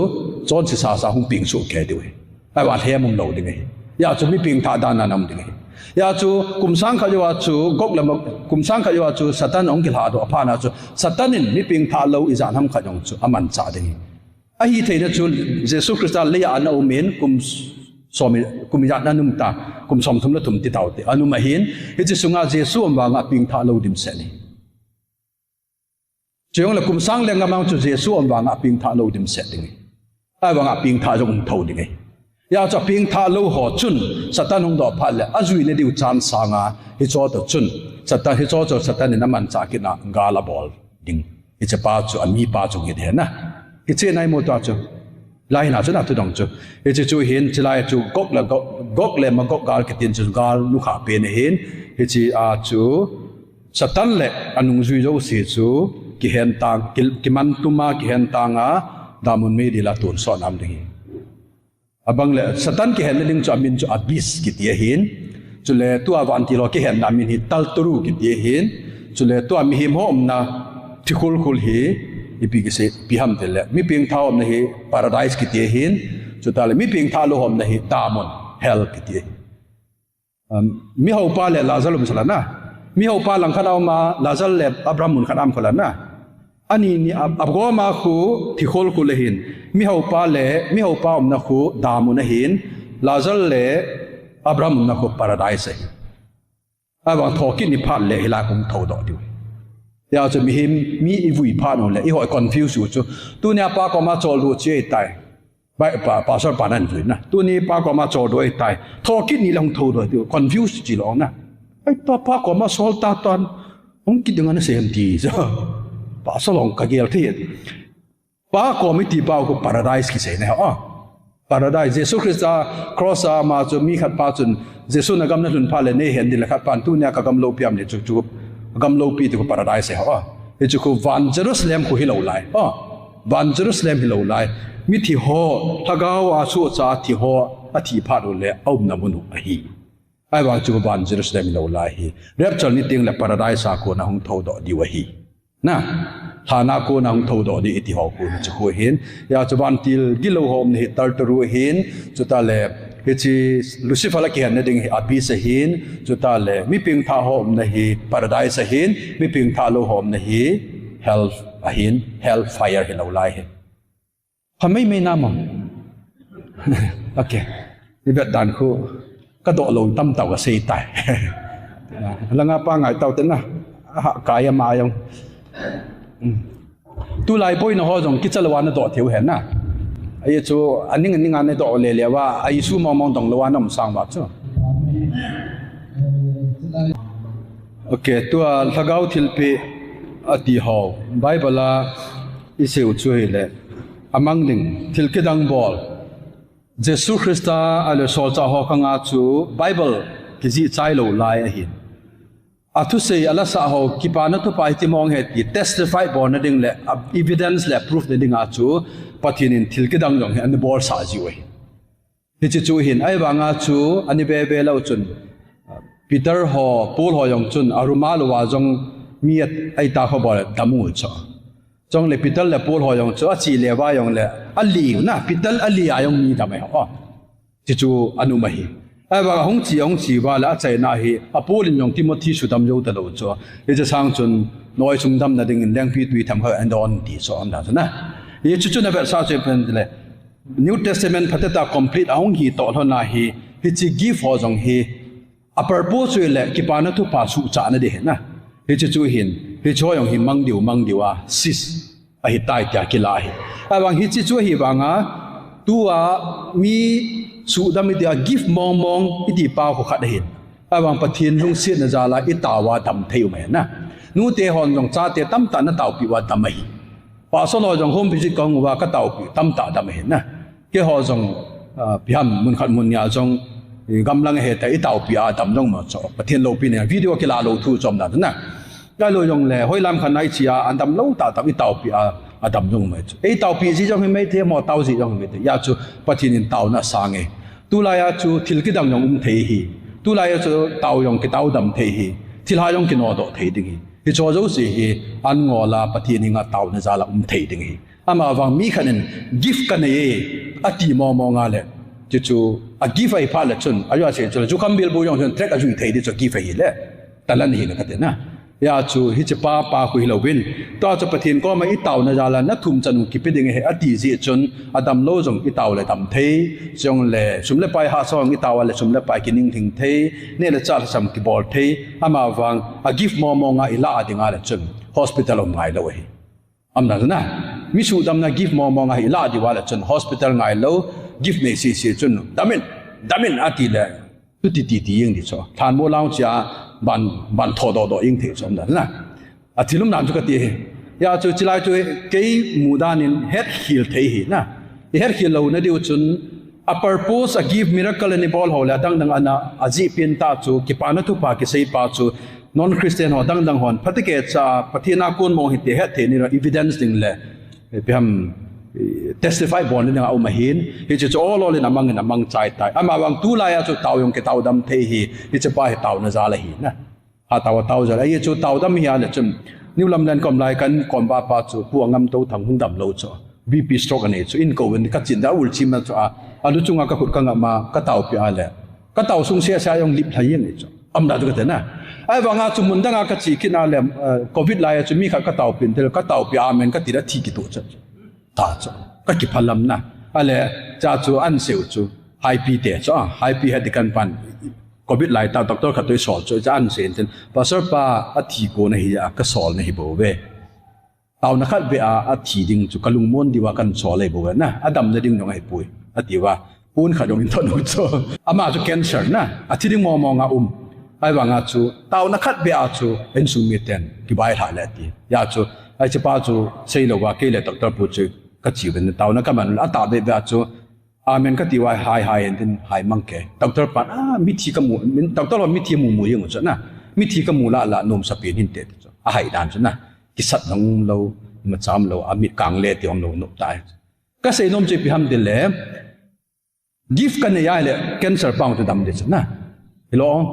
chon chi sa hung ping su ke diu hi ai wa he mum lo ding hi ya chu mi ping tha da na nam ding hi ya chu kum sang kha yo chu gok lam kum sang kha yo chu satan ong ki la do apha na chu satanin mi ping tha lo i jan ham kha jong chu aman cha ding a hi thei na chu jesu christa le ya na umen kum ya na num ta kum som thum la thum ti taw te anu ma hin hi chi sunga jesu am wa nga ping tha lo dim se ni chong la kum sang le nga mang chu jesu am wa nga ping tha lo dim se ding ai wa nga ping tha jong thau ding ya cha ping tha lo ho chun satan hong do phal le azui ne diu chan sanga hi cho to chun satan hi cho satan ne man cha ki na gala bol ding hi cha pa chu ami pa chu ge de na hi che nai mo ta chu lai na chu na tu dong chu hi chu hin chilai chu gok le ma gok gal ki tin chu gal lu kha pe ne hin hi chi a chu satan le anung zui zo si chu ki hen tang ki man tuma ki hen tanga damun me di la tun so nam ding abang le satan ki hen ling chu amin chu abis ki tie hin chu le tu awan ti lo ki hen namin hi tal turu ki tie hin chu le tu mi him hom na thikul khul hi ipi ki se pi ham tel le mi ping thaom na hi paradise ki tie hin chu ta le mi ping tha lo hom na hi tamon hell ki tie mi ho pa le lazalum sala na mi ho pa lang khanaw ma lazal le abrahamun khanam khala na ani ni abgo ma khu thikol ku le hin mi ho pa om na khu damu na hin lazal le abraham na khu paradise aba thokin ni phat le hila kum tho do diu ya chu mi i vui pha no le i ho confuse chu tu nya pa ko ma chol du che tai ไปป่าสอดป่านั่นฝืนนะตัวนี้ป้าก็มาโจดด้วยตายทอคิดนี่ลองโทรด้วยตัว confuse จีหลองนะไอ้ป้าก็มาสอดตาตอนผมคิดอย่างนั้นเสียมทีจ้ะป้าสลองกะเกลที่ป้าก็ไม่ตีป้าก็ paradise กี่เสียนะอ๋อ paradise เยซูคริสต์ครอสมาจนมีขัดป้าจนเยซูนักกำนันจนพาเลเน่เห็นดีเลยขัดป้าตัวเนี่ยก็กำโลปีมเนี่ยจุกกำโลปีตัว paradise เหรอเอจุกวันเยรูซาเล็มก็ฮิโลไลอ๋อวันเยรูซาเล็มฮิโลไลมิถิโฮถ้าก้าวอาสุจาถิโฮอธิพารุเลเอาหน้ามุนุอหีไอ้บางจุกวันเยรูซาเล็มฮิโลไลฮีเรียบจนนิติงและ paradise สากุนะหงทอดดีวะฮีนะฐานะกูนังทอดดีอิติฮอกูจะคุยเห็นอยากจะวันที่กิโลหอมนี่ตัลตรูเห็นจุดตาเล่ฮิจิลูซิฟัลกี้นั่นเองอาบีสเห็นจุดตาเล่มีเพียงท่าหอมนี่ paradise เห็นมีเพียงท่าโลหอมนี่ hell เห็น hell fire เห็นเอาไล่เห็นทำไม่น่ามั้งโอเคนี่แบบดันคู่กระโดดลงตั้มเต่ากับเสียตายแล้วงั้นป้าไงเต่าเต้นนะกายมาอย่างตัวลายป่วยนะฮะจงคิดจะระวังนะตัวเที่ยวเห็นนะไอ้จู่อันนี้งานในตัวเลยว่าไอ้สู้มองตรงระวังน้ำสังบาดใช่ไหมโอเคตัวถ้าเขาทิลปีอธิฮาวไบเบิลละอิเซอุช่วยเลยอามังดิงทิลกิดังบอลเยซูคริสต์อัลโซลจ้าฮอคังอาจูไบเบิลกิจิใจโลลายหินอาทุเซอัลสาฮอกิปานัทุปายที่มองเห็นที่ testify บอลนั่นเองแหละ evidence และ proof นั่นเองอาจูปฏินินทิลกิดังยองเห็นอันนี้บอลสาจิวเห็นจู่เห็นไอ้บางอาจูอันนี้เบลเอาจนปีเตอร์ฮอปูลฮอยองจนอารุมาลว่าจงมีไอ้ตาเขาบอกดามูจ้ะจงเลยปีเตอร์และปูลฮอยองจนอาจีเลว่ายองเลยอัลลีนะปีเตอร์อัลลีอายองมีทำไมอ๋อจู่อนุมาฮีไอ้บางหงจีว่าแล้วใจน่าฮีอาปูลินยองที่มดที่สุดทำโยตลอดจ้ะเอจะสร้างจนน้อยสุดทำนั่นเองแรงพิธีทำเขาอันดอนดีสอนนั่นนะยี่จู่ในแบบสาวเจเป็นเลย New Testament พัฒนา complete หงฮีต่อท่านาฮีฮิจิกีฟอจงฮีa purpose เลยกิปานัทุปาสุจานะเดนะฮิจจูหินฮิจอยองหิมังดิวอ่ะซิสอหิตายจากกิลาหิไอ้บางฮิจจูหิบางอ่ะตัวมีสุดามิเดียกิฟมองอิติปาวขขัดหินไอ้บางปะทินลงเสียนจาลาอิตาวาดำเทียวไหมนะนู้เตหอนจงจ้าเตตั้มตานะตาวปีวาดำไหมป่าสโลจงโฮมพิจิตกองว่าก็ตาวปีตั้มตาดำไหมนะเกี่ยหอจงพิฮัมมุนขัดมุนยาจงกำลังเหตุอิตาปีอาดำจงมาจ่อประเทศโลปีเนี่ยวิดีโอกีฬาโลทูจอมนั่นนะได้โลยงเลยห้อยลำขันไอชีอาอันดำโลตาดำอิตาปีอาดำจงมาจ่ออิตาปีสิจงไม่เทียมอเต้าสิจงไม่เทียยาจูประเทศนี้เต้าน่ะสังเอตุลายาจูทิลกิดังยงเทียฮีตุลายาจูเต้ายงกิเต้าดำเทียฮีทิลหายงกินอดเทียดิ้งฮีฮิจอจูสิฮีอันงอลาประเทศนี้งาเต้าน่ะจาละเทียดิ้งฮีอามาวังมีขันนกิฟกันเออติมองงาเลยจู่อากิฟไอพาเลชนอายุอาเซนจู่จู่คำบิลบุยองจนเทรกอาจุยเทียดิจู่กิฟไอเลยแต่ละนี่นะครับนะยาจู่ฮิจป้าคุยเราวินตัวจะประเทศก็มาอิตาวนะจาละนักทุมจันกิปิดิงเฮอดีจิจนอดัมโลจงอิตาวเลยดำเทจงเลยสมเลไปหาซองอิตาวเลยสมเลไปกินิ่งทิ้งเทเนี่ยเลยจ้าละสัมกิบอลเทอามาฟังอากิฟมองงาอิลาอดิงาเลยจน hospital ง่ายเลยอำนาจนะมิสูดำนะกิฟมองงาอิลาอดิวาเลยจน hospitalง่ายเลยกิฟเมซีซีจนดามินอาทิเลยตุตียิงดิจ้ะทานโมลาวจ้าบันทอดยิงเถียจอมนั่นนะอาทิลุมนามจุกตียาจูจิลายจูเกยมูดานินเฮ็ดฮิลเทียนะเฮ็ดฮิลเราเนี่ยดิวจน a purpose a give miracle ni bol hola dang ana aji pin ta chu ki pa na thu pa ki sei pa chu non Christian ho dang hon phatike cha pathina kun mo hi te he the ni evidence ding le biham testify bon ni au ma hin hi chu all in amang chai tai ama wang tu la ya chu taw yong ke taw dam the hi chu pa hi taw na za la hi na ha taw za ai chu taw dam hi ya chum niu lam lan kom lai kan kom ba pa chu pu ngam to thang hung dam lo chu BP stroke ani chu in ko wen ka chin da ul chim na chu a alu chunga ka khut ka ma ka taw pi a le ka taw sung sia sa yong lip thai ni chu amna du ka te na ai wanga chu mun da nga ka chi kina le covid la ya chu mi ka taw pin tel ka taw pi a men ka ti da thi ki to chu ta chu ka ki phalam na ale cha chu an seu chu high p te chu high p ha dikan pan covid lai ta doctor ka toi sol chu cha an sen ten pastor pa a thi ko na hi ya ka sol na hi bo ve tàu nó khát về chỉ đình chú kalung môn đi qua căn xóa lấy bộ na adam gia đình nó hay bùi đi qua uốn khát đồng thôn nó cho ama chú cancer na chỉ đình mò ngà ai vào ngà chú tàu nó khát về chú bên sung miệt tiền cái bài lại lại đi ya chú ai chỉ bảo chú xây lâu qua cái lệ doctor bùi chú cái chiều bên tàu nó cái mà tàu về chú amen cái đi qua hai đến hai mang cái doctor bạn mít thi cái mù doctor là mít thi mù mùi như vậy na mít thi cái mù là nôm sắp biến hình tệ cho hai đàn cho na cái sắt nông lâu mà chạm lâu mít càng lệ thì ông lâu nộp tay cái xây nôm chơi bị ham đến lệ gift cái này ai lệ cancer bang cho đâm đến cho na hello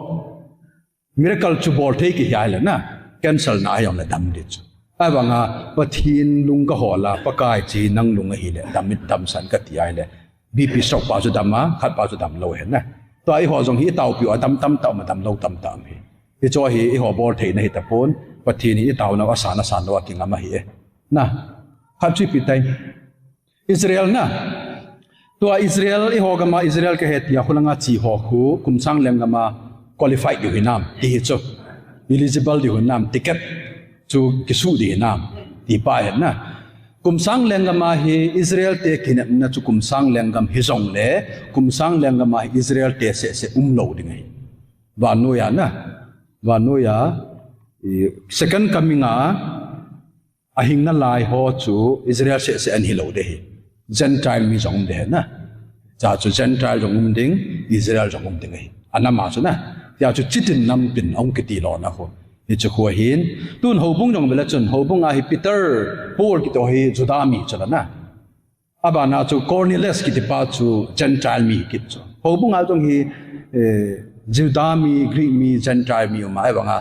miracle to ball take cái ai lệ na cancer na ai ông là đâm đến cho ai bảo ngà bất thiên lung cái họ là bắt cái chỉ năng lung cái lệ đâm sẵn cái thì ai lệ BP stroke bao nhiêu đâm á, khát bao nhiêu đâm lâu hết nè. Tôi ấy họ dùng hít tàu biểu đâm mà đâm lâu đâm hết. Cái chỗ hít họ bol thế này tập bốn, và thì hít tàu nó asan nó kinh ngắm hết. Nè, khát chụp tay. Israel nè, tôi Israel ấy họ gama Israel cái hết, ya khung ngã chỉ họ khu, cùng sang lên gama qualified điều Nam, đi hết cho eligible điều Nam, ticket, chú cái số điều Nam, đi bài hết nè. Kum sang lengama hi Israel te kinam na chu kum sang lengam hi zong le kum sang lengama hi Israel te se lo dingai wa no ya second coming ahing na lai ho chu Israel se an hi lo de hi gentile mi zong de na cha chu gentile zong ding Israel zong ding hi anama chu na ya chu chitin nam pin ong ki ti lo na ho ni chu kho hin tun ho bung jong bela chun ho bung hi Peter Paul ki to hi Judami chala na aba na chu Cornelius ki ti pa chu gentile mi ki chu ho bung al jong hi Judami Greek mi gentile mi ma ba nga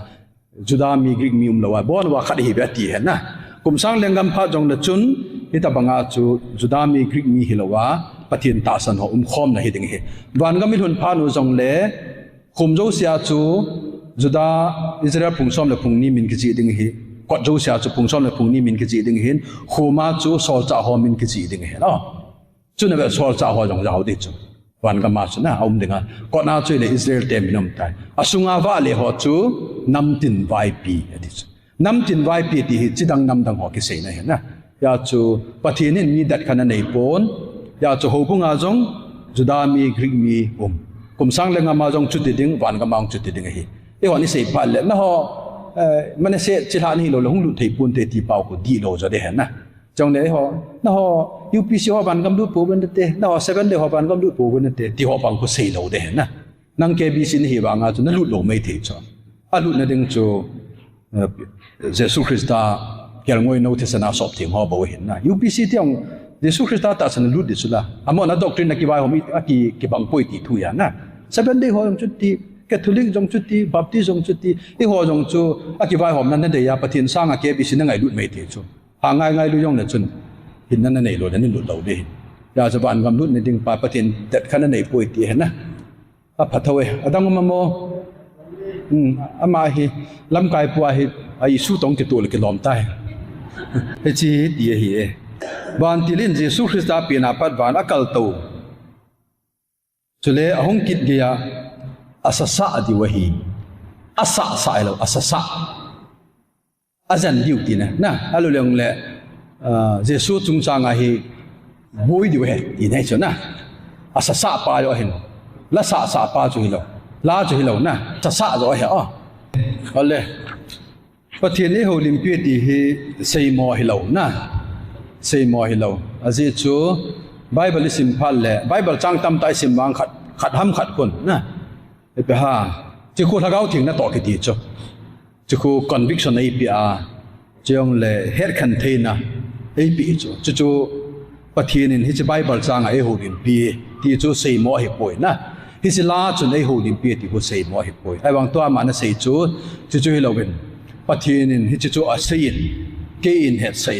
Judami Greek mi lo wa bon wa khat hi ba ti he na kum sang lengam pha jong la chun hi ta banga chu Judami Greek mi hi lo wa pathin ta san ho khom na hi ding hi wan ga mi hun pha nu jong le khum jo sia chu Juda Israel pungsom le pungni min ki ji ding hi kot jo sia chu pungsom le pungni min ki ji ding hin khuma chu sol cha ho min ki ji ding hi no chu na be sol cha ho jong jao di chu wan ga ma chu na om dinga kot na chu le Israel tem nom tai asunga wa le ho chu nam tin vai pi adi chu nam tin vai pi ti hi chidang nam dang ho ki sei na he na ya chu pathin ni dat khana nei pon ya chu ho punga jong Juda mi Greek mi kum sang le nga ma jong chu ti ding wan ga mang chu ti ding hi e ho ni sei pa le na ho mane se chila ni lo long lu thei pun te ti pau ko di lo jo de hen na jong le ho na ho UPC ho ban gam lu po ben te na ho 7 de ho ban gam lu po ben te ti ho bang ko sei lo de hen na nang ke bi sin hi ba nga chu na lu lo mai the cho a lu na ding chu Jesus Christa kel ngoi no the sana sop thing ho bo hen na UPC ti ong Jesus Christa ta san lu di sula amo na doctrine na ki ba ho mi ki bang poi ti thu ya na 7 de ho chu ti Catholic jong chu ti Baptist jong chu ti i ho jong chu akiwai hom nan de ya pathin sang a ke bi sin ngai lut mai the chu ha ngai lu jong na chun hin nan nei lo dan lu lo de ya sa ban gam lut ne ding pa pathin tet khan nei poi ti he na a phathawe adang ma mo ama hi lam kai pu hi ai su tong ki tu le ki lom tai he chi ti hi e ban tilin Jesus Christa pi na pat ban akal to chule ahong kit ge ya asasa adi wahi asa sailo asasa azan duty na alu leng le jesu chung changa hi boi di we ti nei chona asasa pa yo hin la sa pa chu hi lo la chu hi lo na sa zo he ole pathin ni ho lim pi ti hi sei mo hi lo na sei mo hi lo azi chu bible sim phal le bible chang tam tai sim wang khat ham khat kun na pe ha chi khu thagau thing na to ki ti cho chi khu conviction ai pi a cheong le her khan theina ai pi cho chu pathin in hi bible chang ai ho rin pi ti chu sei mo hi poi na hi si la chu nei ho rin pi ti ko sei mo hi poi ai wang to ma na sei chu hi lo ben pathin in hi chu a sei ke in het sei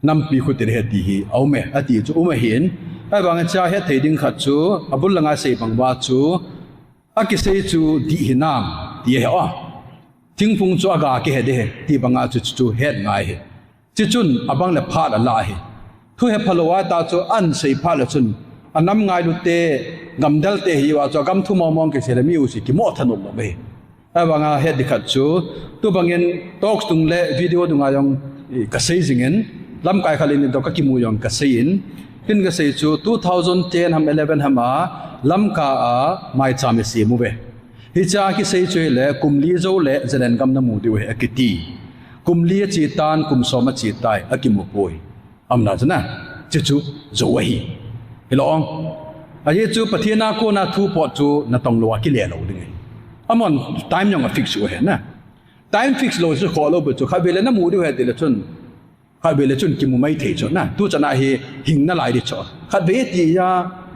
nam pi khu ti he ti hi au me ati chu ma hin ai wang cha he thei ding khat chu abul langa sei bang wa chu akisei chu di hinam ti he thing phung chu aga ke he de ti banga chu het ngai he chi chun abang le pha la he thu he phalowa ta chu an sei pha la chun anam ngai lu te gamdal te hi wa chu gam thu mom ke se le mi u si ki mo thanul lo be abanga he dikhat chu tu bangin talks tung le video dunga yong ka sei jingen lam kai khalin to ka ki mu yong ka sei in tin ka sei chu 2010 ham 11 ham a lam ka a mai cham se mu ve hi cha ki sei chwe le kumli zo le zelen gam na mu de we akiti kumli chi tan kum so ma chi tai akimu poi amna jana chu zo wa hi hilong a ye chu pathina ko na thu po chu na tong lo ki le lo de amon time yong a fix we na time fix lo chu kho lo bu chu kha bele na mu de we de le chun kha bele chun ki mu mai the chu na tu chana hi hing na lai de chu kha be ti ya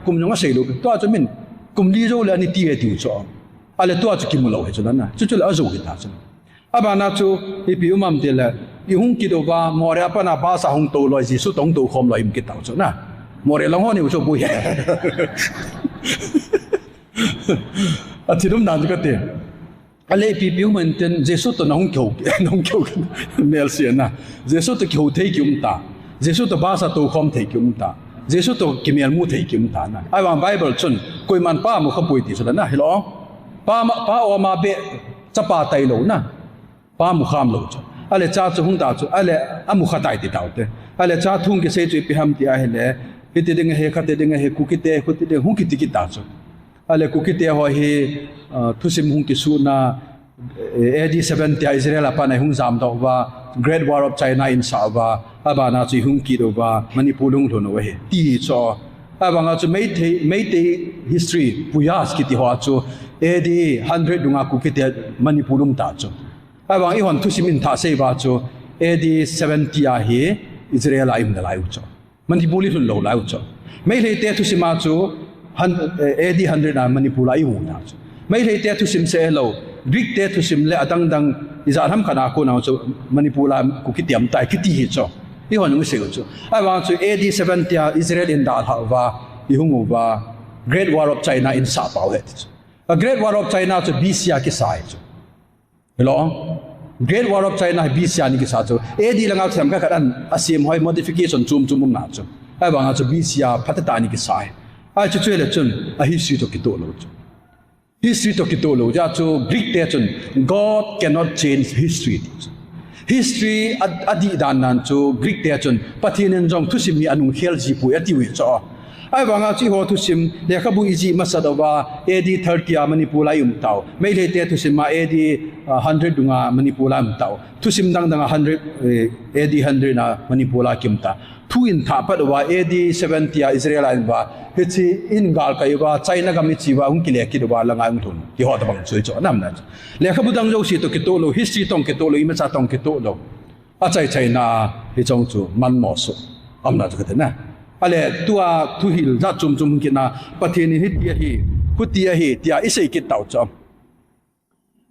kum yong a sei lo to chu min kum li zo le ni ti e ti chu ale to chu ki mu lo he chu na chu la zo ki ta chu abana chu ipi umam de la i hung ki do ba more apa na ba sa hung to lo ji su tong to khom lo im ki ta chu na more long ho ni chu bu he a ti dum nan ka te ale ipi umam ten jesu to nong kyo mel sia na jesu to kyo thei ki ta jesu to ba sa to khom thei ki ta jesu to ki mel mu thei ki ta na ai wang bible chun koi man pa mu khapui ti chu na hello pa o ma be chapa tai lo na pa mu kham lo chu ale cha chu hung ta chu ale amu khatai ti tau te ale cha thung ki sei chu pi ham ti a hele pi ti ding he khate ding he ku ki te khu ti ding hung ki ti ki ta chu ale ku ki te ho hi thusim hung ki su na AD 70 Israel apa na hung zam do wa Great War of China in sa wa aba na chu hung ki do wa Manipur lung lo no he ti cho aba nga chu mei te history puyas ki ti ho chu AD 100 dunga ku ki te Manipur lung ta chu abang i hon thusim in tha sei ba chu AD 70 a hi Israel aim na lai chu Manipur li lo lai chu mei le te thusima chu AD 100 na Manipur lai hu na chu mei le te thusim se lo Greek te thusim le adang dang iza tham khana ko na chu Manipur la ku ki tiam tai ki ti hi chu i hon ngu se chu abang chu AD 70 Israel in da ha wa i hungu wa Great War of China in sa pau he chu a Great War of China chu BC a ki sai chu hello Great War of China BC ani ki sa chu AD langa tham ka khan asim hoi modification chum na chu ai bang chu BC a phatata ni ki sai ai chu chele chun a history to ki to lo chu history to ki to lo ja chu Greek te chun God cannot change history history adi dan nan chu Greek te chun pathinen jong thusim ni anung khel ji pu ati wi cho ai wanga chi ho thusim le khabu iji masadawa AD 30 Manipur lai tau mei le te thusim ma AD 100 dunga Manipur lai tau thusim dang 100 AD 100 na Manipur la kim ta thu in tha pa wa AD 70 Israel ai ba Hichi in gal kai wa China ga mi chi wa hung ki le ki wa la ngai ung thun ki ho ta bang chui cho nam na le khabu dang jo si to ki to lo history tong ki to lo ima cha tong ki to lo a China hi chong chu man mo so am na chu ka na ale tua thu hil za chum ki na pathini hi tia hi hutia hi tia isei ki tau chom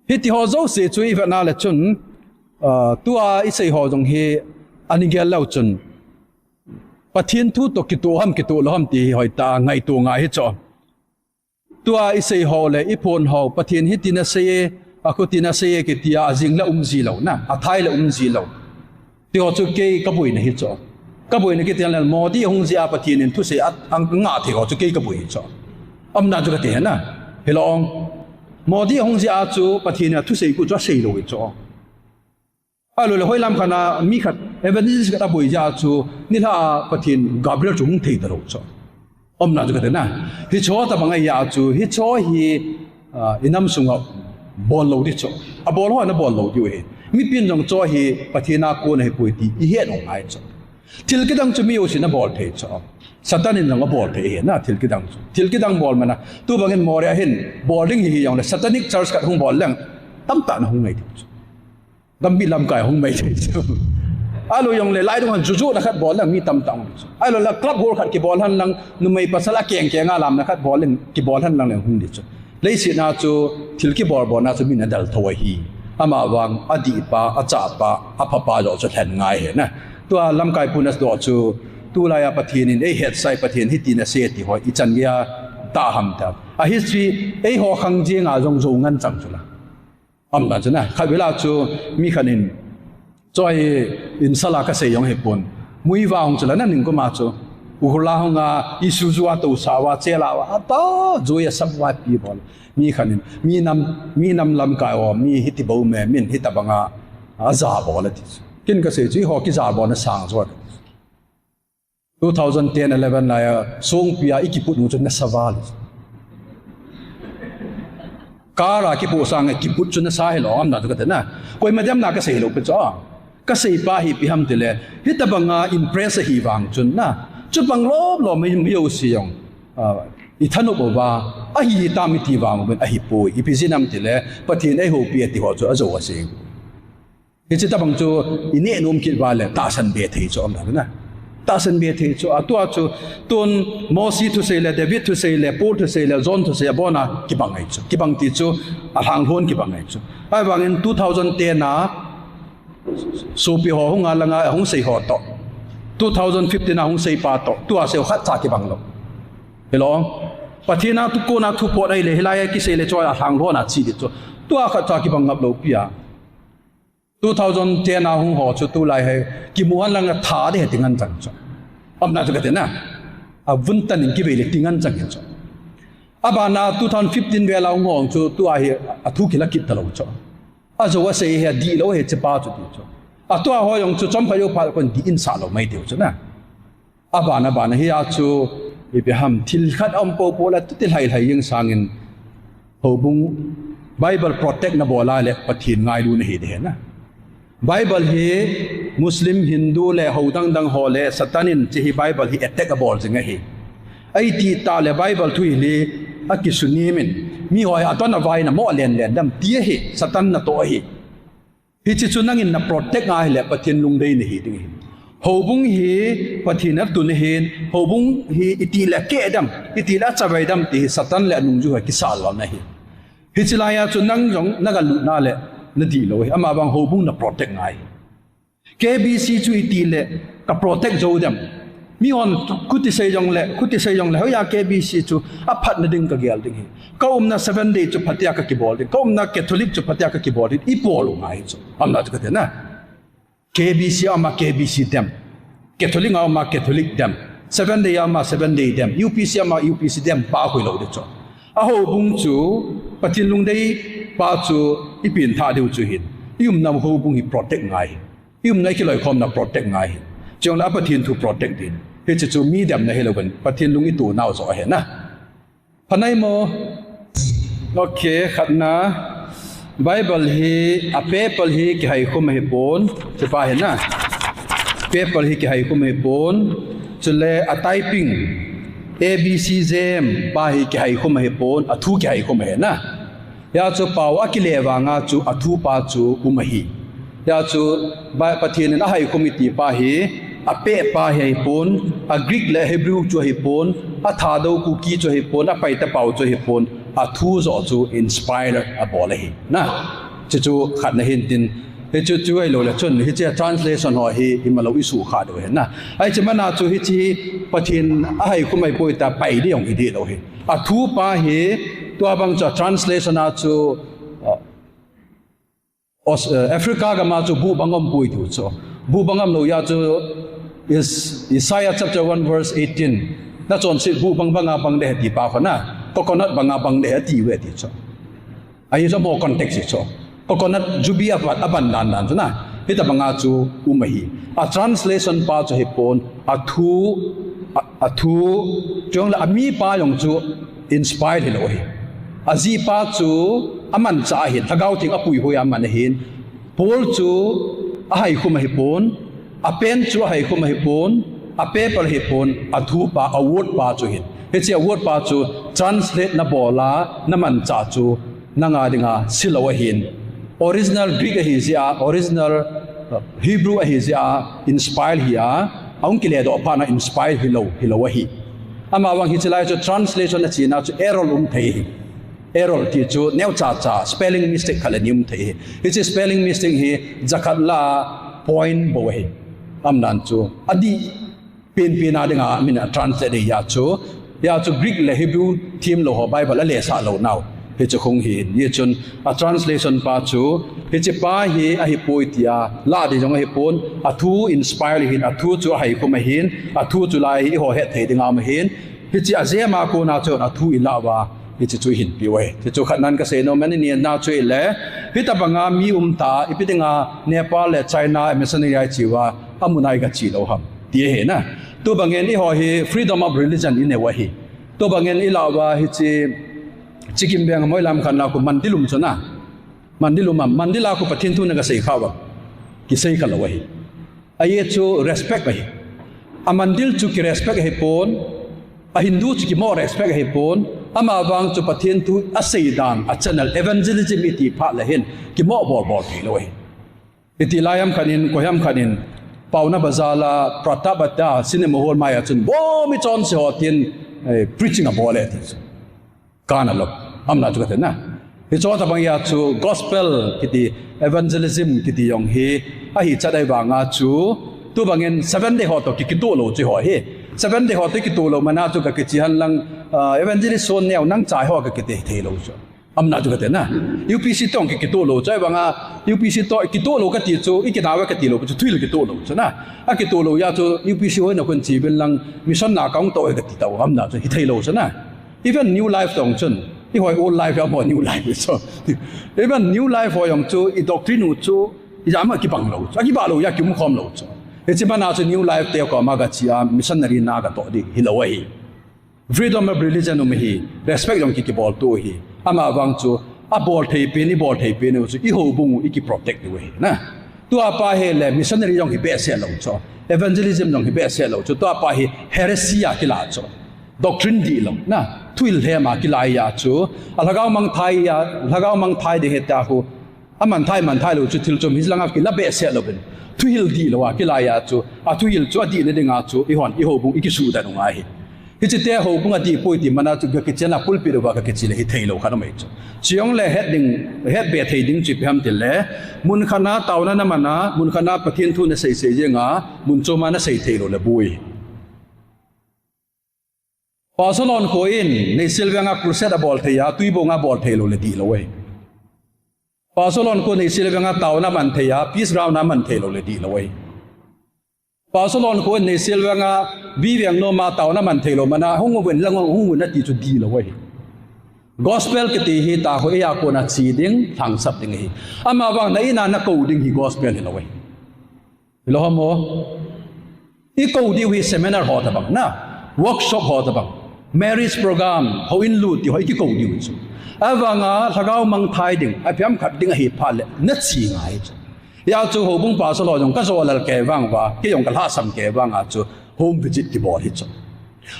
hi ti ho zo se chui va na le chun tua isei ho jong hi ani gel lau chun pathin thu to ki to lo ham ti hoi ta ngai to nga hi cho tua isei ho le ipon ho pathin hi tina se akutina se ki tia jing la umji lo na a thai la umji lo ti ho chu ke ka bui na hi cho ka bui ne ki tian la modi hung ji a pathin in thu se ang nga the ho chu ke ka bui cho am na chu ka te na helong modi hung ji a chu pathin na thu se ku cho sei lo cho alo le hoi lam khana mi khat evangelist ka bui ja chu ni tha pathin Gabriel chu hung thei da ro cho am na chu ka te na hi cho ta bang ya chu hi cho hi inam sunga bol lo di cho a bol ho na bol lo di we mi pin jong cho hi pathina ko na pui ti i he no ai cho til ki dang chu mi o sin na bol the cho satan in jong bol the he na til ki dang bol mana tu bangin more hin boarding hi yong le satanic church ka hung bol lang tam ta na hung ngai ti dam bi lam kai hung mai the cho alo yong le lai dong ju na khat bol lang mi tam tang alo la club hol khat ki bol han lang nu mai pasala keng nga lam na khat bol lang ki bol han lang le hung di cho lấy sự nào cho thiếu cái bò nào cho mình là đào thổi hi, ama vang adih pa, acha pa, apa pa rồi cho thành ngay hết nè, tua làm cái punas đó cho tu lại pathin in head sai pathin hit in a set thì hỏi ichan kia ta ham ta, history họ khang ji ngà rong rong ngăn chẳng cho là, là cho nè, khai với là cho mi khanin, cho in sala cái xây yong hepon, mui vang cho là nên có mà cho uhula honga isuzu ato sawa chela ata joya sabwa people mi khanin mi nam lam ka o mi hiti bo me min hitabanga aza bola ti kin ka se chi ho ki zar bon sang zo 2010-11 la song pia ikiput nu chun na sawal kara ki po sang ikiput chun na sa he lo am na ka na koi madam na ka se lo pe cho ka se pa hi pi ham te le hitabanga impress hi wang chun na chu bang lo mai yo siong I thanu boba ahi tamiti wang ben ahipoi ipisinam te le pathin ai ho pi ti ho cho azo ase Hichi tabang chu ine num kit wale ta san be thei cho am na ta san be thei cho atua chu ton mosi to say le David to say le Paul to say le John to say bona ki bang ai chu ki bang ti chu a hang hon ki bang ai chu ai bang in 2010 na so pi ho nga la nga hong sei ho to 2015 na hong sei pa to tua se khat cha ki bang lo hello pathina tu ko na thu po dai le hilai ki sei le cho a hang hon a chi di chu tua khat cha ki bang ngap lo pia 2010 na hung ho chu tu lai hai ki muhan lang tha de tingan chang cho amna chu ka na a vun tan in ki be le tingan chang cho aba na 2015 ve la hung ho chu tu a he a thu ki la kit talo cho a zo wa se he di lo he che pa chu ti cho a tu a ho yong chu chom pha yo pha kon di in sa lo mai de chu na aba na he a chu e be ham thil khat om po po la tu ti lai lai yeng sang in ho bung Bible protect na bola le pathin ngai lu na he de na Bible hi Muslim Hindu le hodang dang ho le satanin chi hi Bible hi attackable jinga hi ai ti ta le Bible thui li akisuni min mi hoi aton na vai na mo len dam ti hi satan na to hi chi chunang in na protect ngai le pathin lung dei ni hi ding hi hobung hi pathin ap tu ne hin hobung hi iti la ke dam iti la chawai dam ti satan le nung ju ha ki sal wa na hi chilaya chunang jong naga lu na le na di lo ama bang ho bung na protect ngai KBC chu ti le ka protect zo dem mi on kuti sei jong le ho ya KBC chu aphat na ding ka gel ding ka na 7 day chu phatia ka ki bol ka na Catholic chu phatia ka ki bol I polo ngai chu amna chu ka na KBC ama KBC dem Catholic ama Catholic dem 7 day ama 7 day dem UPC ama UPC dem pa hoi lo de chu a ho bung chu patin lung dei pa chu ipin tha deu chu hin yum nam ho bung hi protect ngai yum nai ki loi khom na protect ngai chong la pathin thu protect din he chu mi dam na helogan pathin lung I tu naw zo he na phanai mo okay khatna Bible hi a paper hi ki hai khum he pon che pa he na paper hi ki hai khum he pon chule a typing ABC Zem pa hi ki hai khum he pon a thu ki hai khum he na ya chu paw akile wa nga chu athu pa chu umahi ya chu ba pathin na hai committee pa hi a pe pa hi pon a Greek le Hebrew chu hi pon a tha do ku ki chu hi pon a pai ta paw chu hi pon a thu zo chu inspire a bol hi na chu khat na hin tin he chu ai lo la chun hi che translation ho hi imalo isu kha do he na ai che mana chu hi chi pathin a hai kumai poi ta pai di yong hi di lo hi a thu pa hi tua bang cha translation a chu Africa ga ma chu bu bangam pui tu cho bu bangam lo ya chu is Isaiah chapter 1 verse 18 na chon sit bu banga bang de ti pa khona coconut banga bang de ti we ti cho ai so mo context cho coconut jubi aban dan na hita banga chu umahi a translation pa chu he pon a thu chong la ami pa yong chu inspired hi lo hi azi pa chu aman cha hi thagau thing apui hoi aman hin pol chu a hai khum hi pon a pen chu hai khum hi pon a paper hi pon a thu pa a word pa chu hin he chi a word pa chu translate na bola na man cha chu nanga dinga silawa hin original Greek hi zia original Hebrew hi zia inspired here aung kile do pa na inspired hi lo hi ama wang hi chalai chu translation na china chu error thei error ti chu neu cha spelling mistake khalanium thei hi chu spelling mistake hi zakat la point bo hi amnan chu adi pin adinga mina translate ya chu Greek le Hebrew theme lo ho Bible le sa lo now he chu khong hin ye chun a translation pa chu he che pa hi ahipoi tia la de jong he pon a thu inspire hin a thu chu hai ko ma hin a thu chu lai ho he thei dinga ma hin he chi azema ko na chu a thu ila wa Hichi chu hin pi we chu khanan ka se no mani ni na chu le hita banga mi ta ipitinga Nepal le China missionary ai chiwa amunai ka chi lo ham ti he na to bangen i ho hi freedom of religion in a way to bangen i lawa hichi chikim beng moi lam khan la ku mandilum chona mandilum mandila ku pathin tu na ka sei khawa ki sei ka lo hi aye chu respect hi amandil chu ki respect he pon a hindu chu ki more respect he pon ama wang chu pathin tu a sei dan a channel evangelism iti pha la hin ki mo bor thi lo hi iti layam khanin koyam khanin pauna bazala pratabata cinema hall maya chun bo mi chon se hotin preaching a bole kana lo amna chu ka na hi cho ta bang ya chu gospel kiti evangelism kiti yong hi a hi chadai wanga chu tu bangin 7 day hoto ki tu lo chi ho hi 7 day hoto ki tu lo mana chu ka ki chi han lang evangelist son neu nang chai ho ka ki te the lo chu amna chu ka na UPC tong ki tu lo chai wanga UPC to ki tu lo ka ti chu i ki na wa ka ti lo chu thui lo ki tu lo chu na a ki tu lo ya chu UPC ho na kun chi ben lang mission na kaung to ka ti taw amna chu hi thei lo chu na even new life tong chun i hoi old life ya mo new life so even new life ho yong chu i doctrine chu i jam ki bang lo chu ki ba lo ya ki mu khom lo chu e chi ba na chu new life te ko ma ga chi a missionary na ga to di hi lo hi freedom of religion um hi respect yong ki bol to hi ama wang chu a bol thei pe ni chu i ho bung i ki protect the way na tu apa he le missionary yong ki be se lo chu evangelism yong ki be se lo chu tu apa hi heresy ya ki la chu doctrine di lo na tuil he ma ki lai ya chu alagaw mang thai de he ta hu aman thai lo chu thil chom hislanga ki la be se lo ben tuil di lo wa ki lai ya chu a tuil chu adi ne dinga chu i hon i ho bung i ki su da no ngai hi chi te ho bung adi poi ti mana chu ki chena pulpi ro ba ka ki chi le hi thei lo khana mai chu chiong le head be thei ding chi pham ti le mun khana tauna na mana mun khana pathin thu na sei je nga mun choma na sei thei lo le bui Pasolon ko in nei silvenga crusade bol theya tuibonga bol thelo le di lo we Pasolon ko nei silvenga tauna man theya peace ground na man thelo le di lo we Pasolon ko nei silvenga biweng no ma tauna man thelo mana hongu wen lang hongu na ti chu di lo we Gospel ke ti hi ta ho ya ko na chi ding thang sap ding hi ama wang na ina na ko ding hi gospel lo we lo mo I ko di wi seminar ho ta bang na workshop ho ta bang marriage program ho in lu ti ho ki ko diu chu awanga thagau mang thai ding a pyam khat ding hi phal na chi ngai chu ya chu ho bung pa so lo jong ka so lal ke wang wa ki yong ka la sam ke wang a chu home visit ki bol hi chu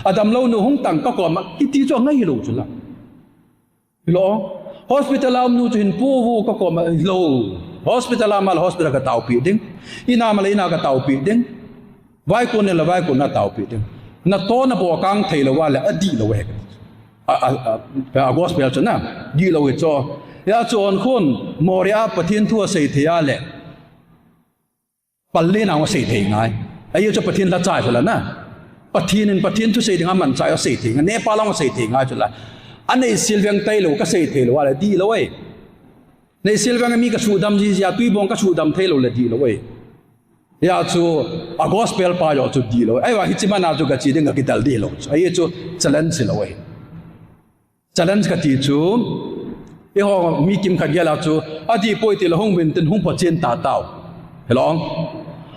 adam lo nu hung tang ka ko ma ki ti chu ngai lo chu la lo hospital am nu chu hin pu wu ka ko ma lo hospital amal hospital ka tau pi ding ina mal ina ka tau pi ding vai ko ne la vai ko na tau pi ding na to na bo kang thei lo wa le adi lo we a gospel chana di lo we cho ya chon khon moria pathin thu sei thia le palle na wa sei thei ngai ai cho pathin la chai phla na pathin thu sei ding man chai o sei thei ne pa long sei thei ngai chula anei silveng tai lo ka sei thei lo wa le di lo we nei silveng mi ka chu dam ji ya tui bong ka chu dam thei lo le di lo we ya chu a gospel pa yo chu di lo ai wa hichi mana chu ka chi ding ka dal di lo ai chu challenge lo we challenge ka ti chu e ho mi kim kha gela chu adi poi ti lo hong ben ten hong pa chen ta tao helong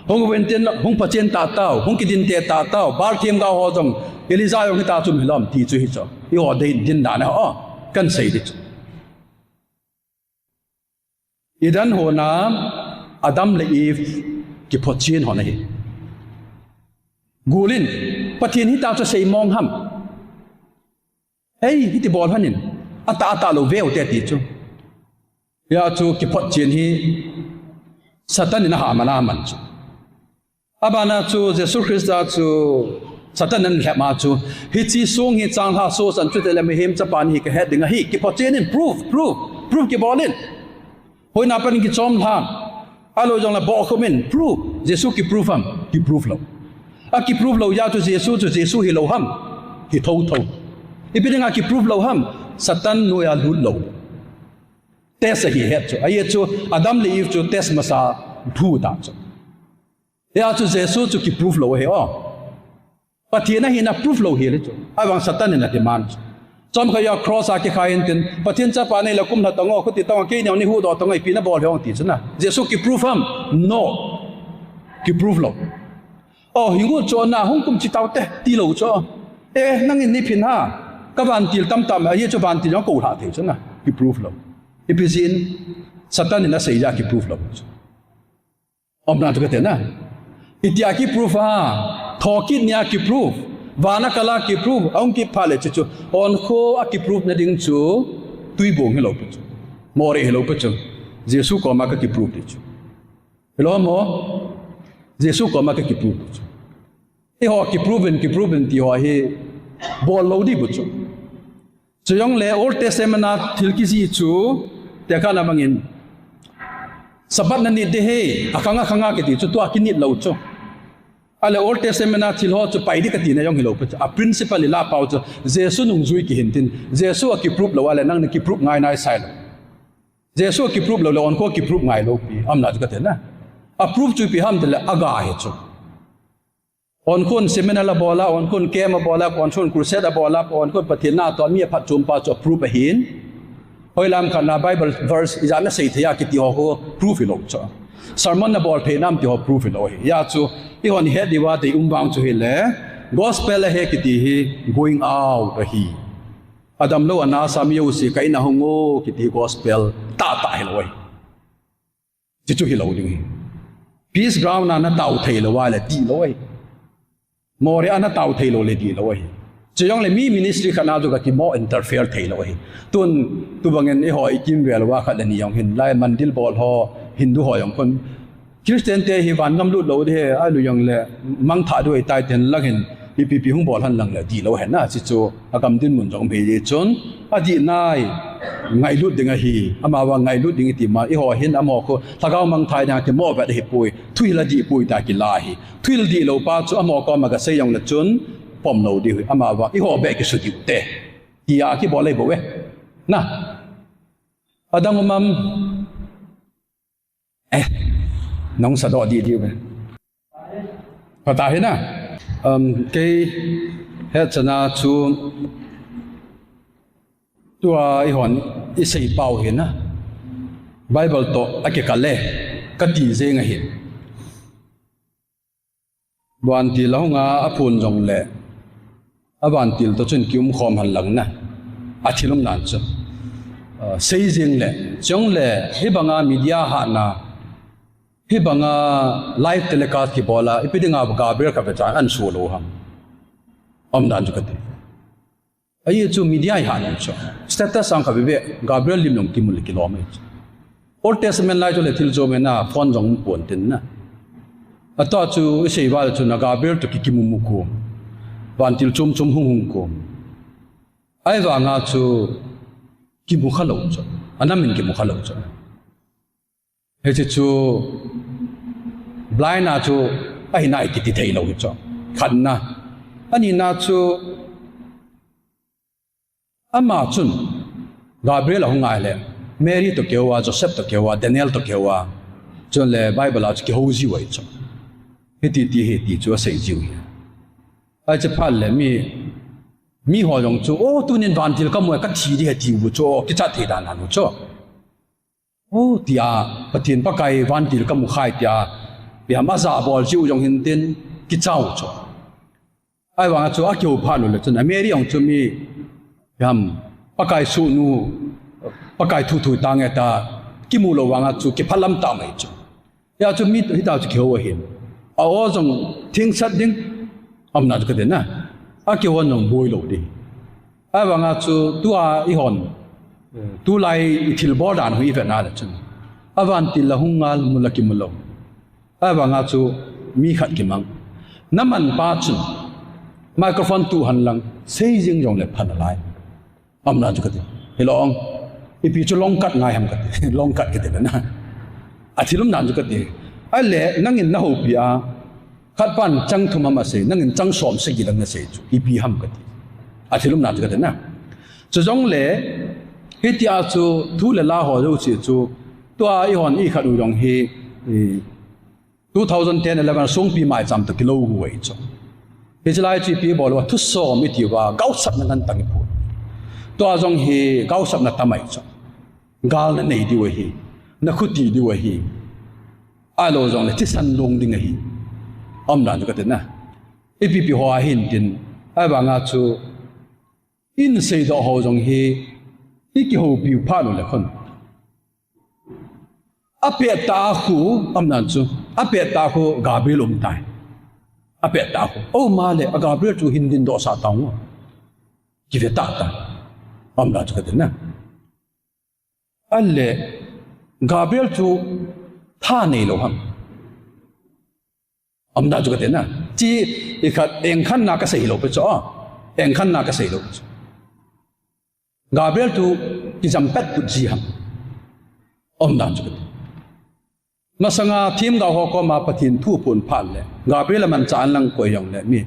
hong ben ten hong pa chen ta tao hong ki din te ta tao bar thiam ga ho jong eliza yo ta chu milom ti chu hi chu e ho de din da na o kan sei di chu idan ho na adam le eve ki phochin ho na hi gulin pathin hi ta cho sei mong ham hey hi ti bol hanin ata lo veo te ti chu ya chu ki phochin hi satan na ha mana man chu abana chu Jesus Christ chu satan nan he ma chu hi chi song hi chang ha so san chu te le me hem cha pan hi ka he ding hi ki phochin in proof ki bolin hoi na pan ki chom thang alo jong la bo khomin proof Jesus ki proof ham ki proof lo a ki proof lo ya chu Jesus hi lo ham hi thâu ibiding a ki proof lo ham satan no ya lu lo test hi het chu ai chu adam le eve chu test masa thu ta chu ya chu Jesus chu ki proof lo he o pathina hi na proof lo hi le chu awang satan na demand chom khaya cross a ki khain tin pathin cha pa nei la kum na tango khuti tang ke ni hu do tangai pi na bol hong ti chana jesu ki proof ham no ki proof lo oh hingu cho na hong kum chi tau te ti lo cho nang in ni phin ha ka ban til tam tam a ye cho ban til ko ha the chana ki proof lo ipizin satan in a sei ja ki proof lo om na to ke na itia ki proof ha thoki nya ki proof vana kala ki proof aung ki phale chu on kho a ki proof na ding chu tui bong hello chu more hello chu jesu ko ma ka ki proof chu hello mo jesu ko ma ka ki proof chu e ho ki proven ti ho he bol lo di bu chu yong le old testament na thil ki si chu te ka na mangin sabat na ni de he akanga ke ti chu to akinit lo chu ale old testament na thil ho chu pai di ka ti na yong hilo a principle la pau chu jesu nung zui ki hintin jesu ki proof lo wala nang ki proof ngai nai sai lo jesu ki proof lo on ko ki proof ngai lo pi am na ka te na a proof chu pi ham de la aga he chu on kon seminar la bola on kon kema bola on kon crusade bola on kon pathin na to mi phat chum pa chu proof a hin hoilam khan na bible verse izana sei thaya ki ti ho ko proof lo chu sermon na bol phe nam ti ho proof lo he ya chu I on head di wa te umbang chu hele gospel he ki ti hi going out a hi adam lo ana samyo si kai na hongo ki ti gospel ta heloi chi chu hi lo ding peace ground na tau thei lo wa le ti loi more ana tau thei lo le di loi cheyong le mi ministry khana ju ka ki mo interfere thei loi tun tu bangen e ho I kim wel wa kha ni yong hin lai mandil bol ho hindu ho yong kon Christian te hi van ngam lut lo de ai lu yang le mang tha doi tai ten lang hin pp hung bol han lang le di lo hen na chi chu akam din mun jong phe ye chon adi nai ngai lut dinga hi ama wa ngai lut ding ti ma I ho hin amo ko thagaw mang thai na ke mo ba de pui thui la di pui ta ki la hi thui la di lo pa chu amo ko ma ga se yong le chun pom lo di ama wa I ho be ki su ti te ki ya ki bo le bo we na adang mam nong sa do di be pata he na ke he chana chu tua I hon I sei pau he na bible to ake ka le ka ti je nga he ban ti lo nga apun jong le aban til to chun kium khom han lang na a thilum nan chu sei jing le chong le he banga media ha na hi banga live telecast ki bola ipidinga gabriel ka becha an solo ham dan ju kate ai chu media ha nan chu status sang ka be gabriel lim long kimul kilometer old testament lai jo le thil jo me na phone jong pon tin na ata chu sei ba chu na gabriel to ki kimumu ko ban til chum hung ko ai wa nga chu ki mu khalo chu anamin ki mu khalo chu he chu blind na chu ai nai ki ti thei lo chu khan na ani na chu ama chun gabriel hong ai le mary to kewa joseph to kewa daniel to kewa chun le bible a ki ho ji wai chu he ti chu sei ji ai che phal le mi ho jong chu o tu nin van til ka mo ka thi di he ti bu chu ki cha the dan han chu o tia pathin pa kai van til ka mu khai tia bi Amasa bol chiu jong hin tin ki chau chu ai wa chu a kyo pha lo le chun Mary ong chu mi yam pa kai su nu pa kai thu ta nge ta ki mu lo wa nga chu ki phalam ta mai chu ya chu mi hi ta chu kyo wa hin a o jong thing sat ding am na ka de na a kyo won nong boi lo di ai wa nga chu tu a I hon tu lai thil bo dan hui ve na la chun avan til la hungal mulaki mulo aba nga chu mi khat ki mang naman pa chun microphone tu han lang sei jing jong le phan lai amna chu kati helong ipi chu long kat ngai ham kati long kat kati na athilum nan chu kati ale nangin na ho pia khat pan chang thuma ma se nangin chang som se gi lang na se chu ipi ham kati athilum nan chu kati na chu jong le hitia chu thu le la ho ro chi chu to I hon I khadu jong he 2010-11 song pi mai cham to kilo wei chu he chlai chi pi bol wa thu so mi ti wa gau sat nan tang pu ตัวจงเฮก้าวสับนัตไม่จ้ะกาลนั่นดีวะเฮนักขุดดีวะเฮไอ้เราจงเลยที่สันลงดิ่งเฮด่านจุกันนะอีพีหัวหินดินไอ้บางอาชูอินเสดหัวจงเฮอีกหัวผิวผ้าลงเลยคนอาเปียตาหูด่านจูอาเปียตาหูกาเบลมตายอาเปียตาหูโอ้มาเลยกาเบลจูหินดินโดสาตังวะกิเวตาตายด่านจุกันนะอันเล่กาเบลจูท่านี่โลหัมด่านจุกันนะจีอีกขัดเองขันนักเสียโลไปจ้ะเองขันนักเสียโลกาเบลจูกิจำเป็ดกุจีหัมด่านจุกันมาสังอาทีมกาหัวก็มาปะทินทูปุ่นผ่านเลยกาเบลมันจานลังกวยยองเลยมี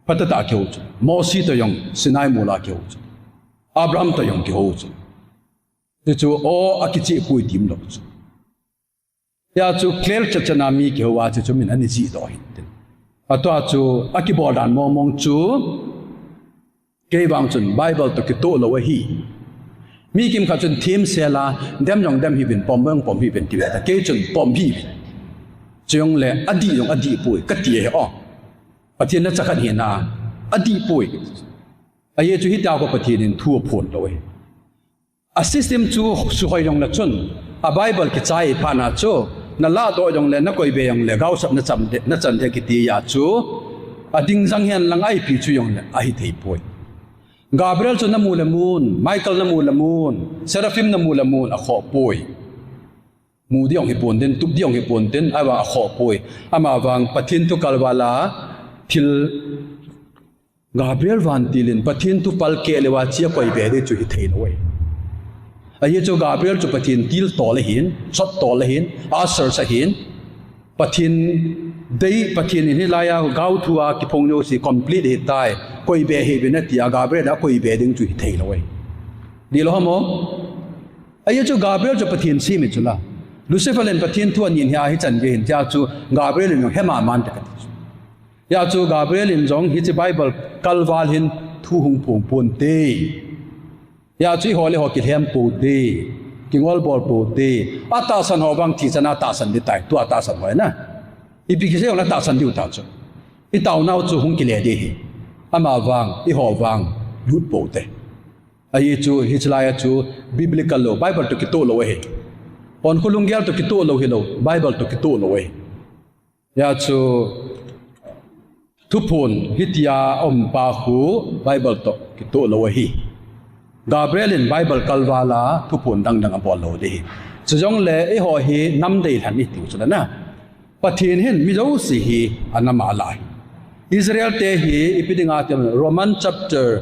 พัฒนาเกี่ยวจุโมซีตัวยองสินายมูลาเกี่ยวจุอับรามตัวยองเกี่ยวจุที่จูโออากิจิปุยทีมหลอกจุยาจูเคลร์จัดนามีเกี่ยวว่าจูมินอันนี้จีดอยหินอัตัวจูอากิบอลดันมองจูเกี่ยวบางจุนไบเบิลตัวกิโตโลวะฮีมีกิมขัดจุนทีมเซลาเดมยองเดมฮีเป็นปอมเมืองปอมฮีเป็นที่แต่เกี่ยวจุนปอมฮีจงเลยอดียองอดีปุยกัดเยี่ยอ๋อปะเทียนนั่นจะขัดเห็นนาอดีปุยไอ้เยจูฮิตดาวก็ปะเทียนทั่วผลเลยอาซิสเต็มจูสุขยองละจุนอาไบเบิลกิจใจผ่านอาจูนั่นละตัวยองเลยนักกอยเบียงเลยก้าวสับนั่นจำเด็กกิติยาจูอาดิ้งจังเห็นลังไอพีจูยองเลยอาฮิติปุยกาเบรียลจูน้ำมูลมูนไมเคิลน้ำมูลมูนเซราฟิมน้ำมูลมูนอาขอปุยมูดิองฮิปนเดนตุบดิองฮิปนเดนไอ้ว่าอาขอปุยอามาวังปะทินตุกัลวาลาทิลกาเบรียลวันติลินปะทินตุปัลเกเลวาเชียกอยเบเดจูฮิเทนวยไอ้เจ้ากาเบรียลจูปะทินติลโตเลหินช็อตโตเลหินอาเซอร์สหินปะทินได้ปะทินนี่ลายาก้าวทัวกิพงโยสิคอมพลีทฮิตได้กอยเบเฮเบนัตติอากาเบรียลกอยเบดึงจูฮิเทนวยดีแล้วฮะโมไอ้เจ้ากาเบรียลจูปะทินซีมิจุละลูซิเฟอร์เลนปะทินทัวนินเฮียฮิจันเกหินยาจูกาเบรียลยองเฮมามันตะกันยาจูกาเบรียลยองฮิจิไบเบิลกัลวาลหินทูหงพงปนเตยาจีฮอลเลยฮอกิเลมปูดีกิงวอลบอลปูดีอาตาสันฮอบางที่จะน่าตาสันดิตายตัวอาตาสันไว้นะอีพิกิเซลน่าตาสันดิวตาจูอีตาวนาวจูหงกิเลดีอามาวังอีฮอวังยุดปูเตไอ้จูฮิจลายจูบิบลิกัลโลไบเบิลตุกิโตโลเฮปอนคุลุงเกลตุกิโตโลเฮโลไบเบิลตุกิโตโลเฮยาจูทุพนฮิตยาอมปาหูไบเบิลตุกิโตโลเฮกาเบรียลินไบเบิลกัลวาลาทุพนดังอับอลโลดีจะจงเล่ไอหอฮีน้ำเดือดหันนี่ติวสุดนะปะเทียนเห็นมิโลสิฮีอันนั้นมาลายอิสราเอลเตฮีอีพิดิงอาเตมโรมันชัปเตอร์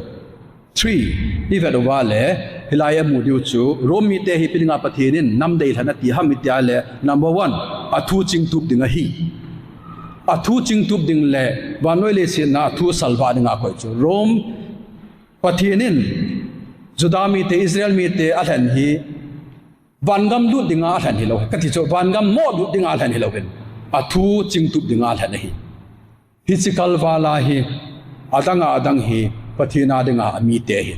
3อีเวดว่าเล่ฮิลายมูดิวจูโรมีเตฮีพิดิงอาปะเทียนินน้ำเดือดหันตีฮามิตยาเล่ number 1อัทูจิงทุบดิงฮีอัทูจิงทุบดิงเล่วันวันเลสินะอัทูสัลวาดิงอาคอยจูโรมปะเทียนินจุดามีเตอิสราเอลมีเตอัลฮันฮีวันกำลุดดิงอัลฮันฮีเราก็ที่จะวันกำมอดุดิงอัลฮันฮีเราเป็นอัทูจิงตุบดิงอัลฮันฮีฮิจิคัลวาลาฮีอาดังฮีปะทีนาดิงอามีเตฮี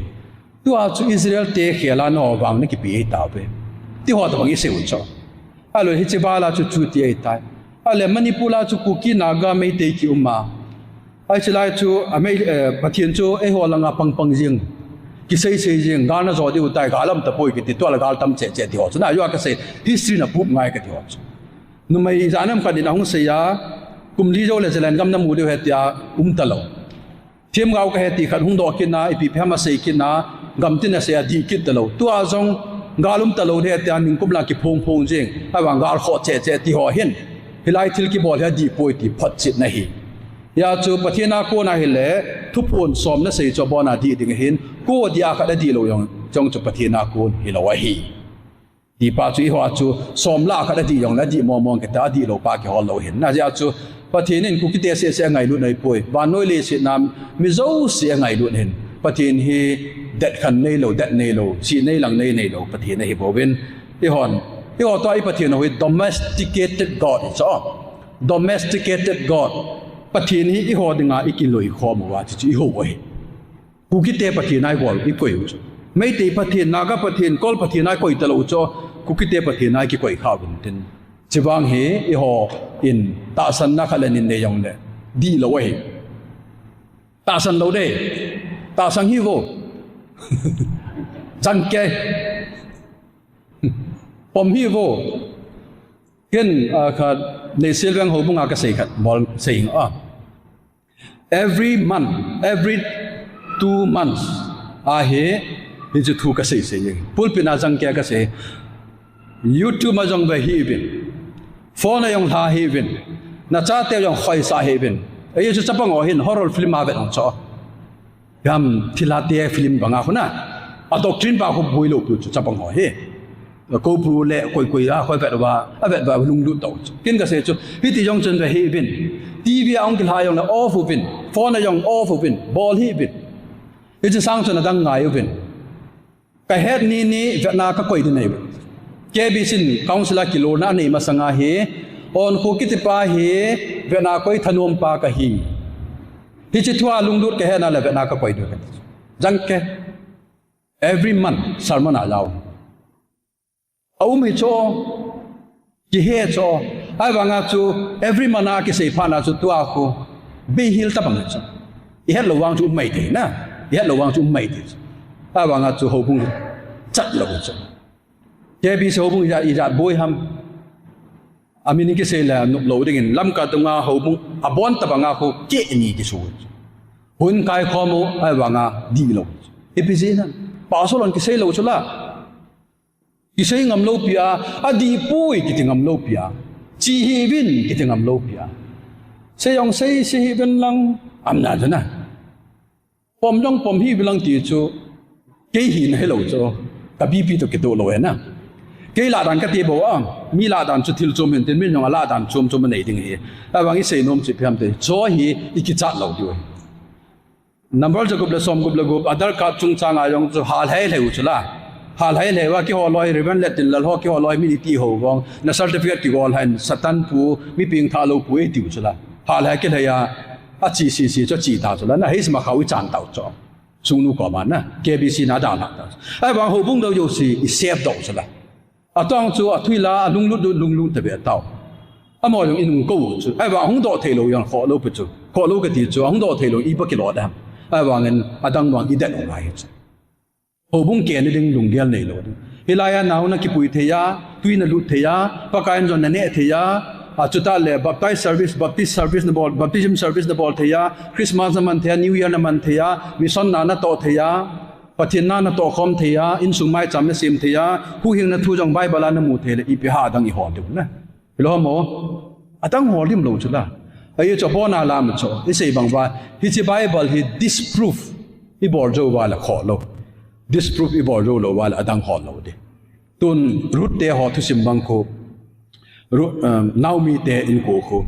ตัวจูอิสราเอลเตเขลานอวังนี่กิปีตาเปที่หัวตัวนี้เสียวุ่นจ้าฮัลโหลฮิจิบาลาจูเตียตายฮัลโหลมณีปุลาจูคุกีนากาไม่เตกิอุมาไอ้เชลัยจูไม่ปะทีนจูหัวลังอาปังจิงกิเซย์จิงกาลน่ะจอดีอุตัยกาลัมตะปุยกิติตัวละกาลตั้มเจที่หัวจุน่ะอยู่ก็เซ history น่ะปุ๊บง่ายกันที่หัวจุนุ่มไม่จานัมกันดินะหงเสียกุมลีโจเลเซลันกำน้ำมูดิวเฮติยาตลอดเทียมเราก็เฮติขัดหงดอกกินนะอีพีเพมาเซกินนะกำตินเสียดีกินตลอดตัวจงกาลุมตลอดเฮติยานิ่งกุมลากิพงจิงให้วางกาลขอเจที่หัวเห็นฮิไลทิลกิบอลเฮดีปุยที่พัดจิตนะฮียาจูปะเทียนาโกนาฮิเลทุพนสอมนะเสยจบอนาดีดิงเห็นโกดีอาคัดดีโลยองจงจูปะเทียนาโกนฮิโลวะฮีดีปาจูอีหัวจูสอมลาคัดดียองนะดีมองกันตาดีโลปากิฮอลโลเห็นนะยาจูปะเทียนินกุกิเตเสียไงลุนไอปุยวานน้อยเลสินามมิโซเสียไงลุนเห็นปะเทียนฮีเด็ดขันเนโลเด็ดเนโลชีเนลังเนโลปะเทียนฮีโบเวนอีหอนตัวอีปะเทียนเอาไว้ domesticated god ใช่ domesticated godปะเทียนนี้อีหัวดึงอาอีกินเลยข้อมัวจิอีหัวเว้ยกูคิดเตะปะเทียนไอ้หัวอีกวย mấy tỷ phát thiên naga phát thiên call phát thiên ai coi tờ lâu cho kukite phát thiên ai cái coi khao bình tin chỉ vang he i ho in ta san na khalen in ne yong le đi lâu ấy ta san lâu đây ta sang hi vô chân kê bom hi vô kiến khát để xem vang hồ bung cái gì khát bol gì every month every 2 months he ni chu thu cái gì pulpina jang kya cái gì YouTube mà jong về hi bin phone na yong ha hi bin na cha te yong khoi sa hi bin ấy chu chapa ngo hin horror film ma ve ong cho gam thilate film banga khuna a doctrine ba ko boilo chu chapa ngo he ko pru le koi a khoi vet ba lung lu to kin ka se chu hi ti yong chen ve hi bin TV ong kil ha yong na off bin phone na yong off bin ball hi bin ấy chu sang chu na dang ngai bin cái hết ni Việt Nam các quầy thế này cái bị xin council kilo na này mà sang he on khu Kakipah he Việt Nam quầy thanom pa ka hi chỉ thua lung đút cái hết na là Việt Nam các quầy được răng cái every month sermon allow mi cho chỉ he cho ai vanga chu every month cái sei phana chu tua khu be hil ta bằng cho i hết lo wang chu mai thế na i hết lo wang chu mai thế ai vanga chu ho bung chặt lâu cho cái bị ho bung ra bôi ham amin cái sei là nộp lâu đình lâm cả tung ho bung abon ta bằng khu chế ni cái số hun kai khomo ai vanga đi lâu episode na pa so lon cái sei lâu cho la cái sei ngam lâu pia adipoi cái ngam lâu pia chi hi vin cái ngam lâu pia sei yong sei hi vin lang amna na pom yong pom hi bilang ti chu cái hin hay lâu cho cái BP to cái đồ lâu na cái là đàn cái tiệm bộ mi là đàn chút thiếu chôm hiện tiền mình用là đàn chôm mình này tiếng gì vang cái xây nôm chỉ phèm thế cho hi cái chát lâu rồi number cho group là som group là group other card chung chang ai dùng cho hal hay leu chula hal hay leu cái họ loi ribbon let tin ho cái họ loi mi ti ho vong na certificate ki gol han satan pu mi ping tha lo pu e tiu chula hal hay cái này chỉ cho chỉ ta chula na hết mà khẩu chán tao cho chúng nó có mà na KBC na đàn hạt ai vang hồ bung đâu yêu si xếp đầu chula tông chú thui la lung lút tập biệt tao mà dùng in câu chú ai vang hung độ thể lô yang khó lô bự chú khó lô cái gì chú hung độ thể lô ít bất kỳ lọt đam ai vang en đang vang ít đẹp ông ai chú hồ bung kia nên đừng lung gel này lô hilaya nào na kipui thế ya thui na lút thế ya pakain cho nane thế ya chú ta le baptist service na ball baptism service na ball thế ya Christmas na man thế ya New Year na man thế ya mission na to thế ya pathin na to khom thế ya in sumai cham na sim thế ya hu hing na thu jong Bible na mu thế le ipiha dang I hol du na lo mo atang hol dim lo chula ai cho bona la ma cho I sei bang ba Hichi Bible hi disprove I bor jo wala kho lo disprove I bor jo lo wala adang hol lo de tun rut te ho thu sim bang ko Naomi te in ko ko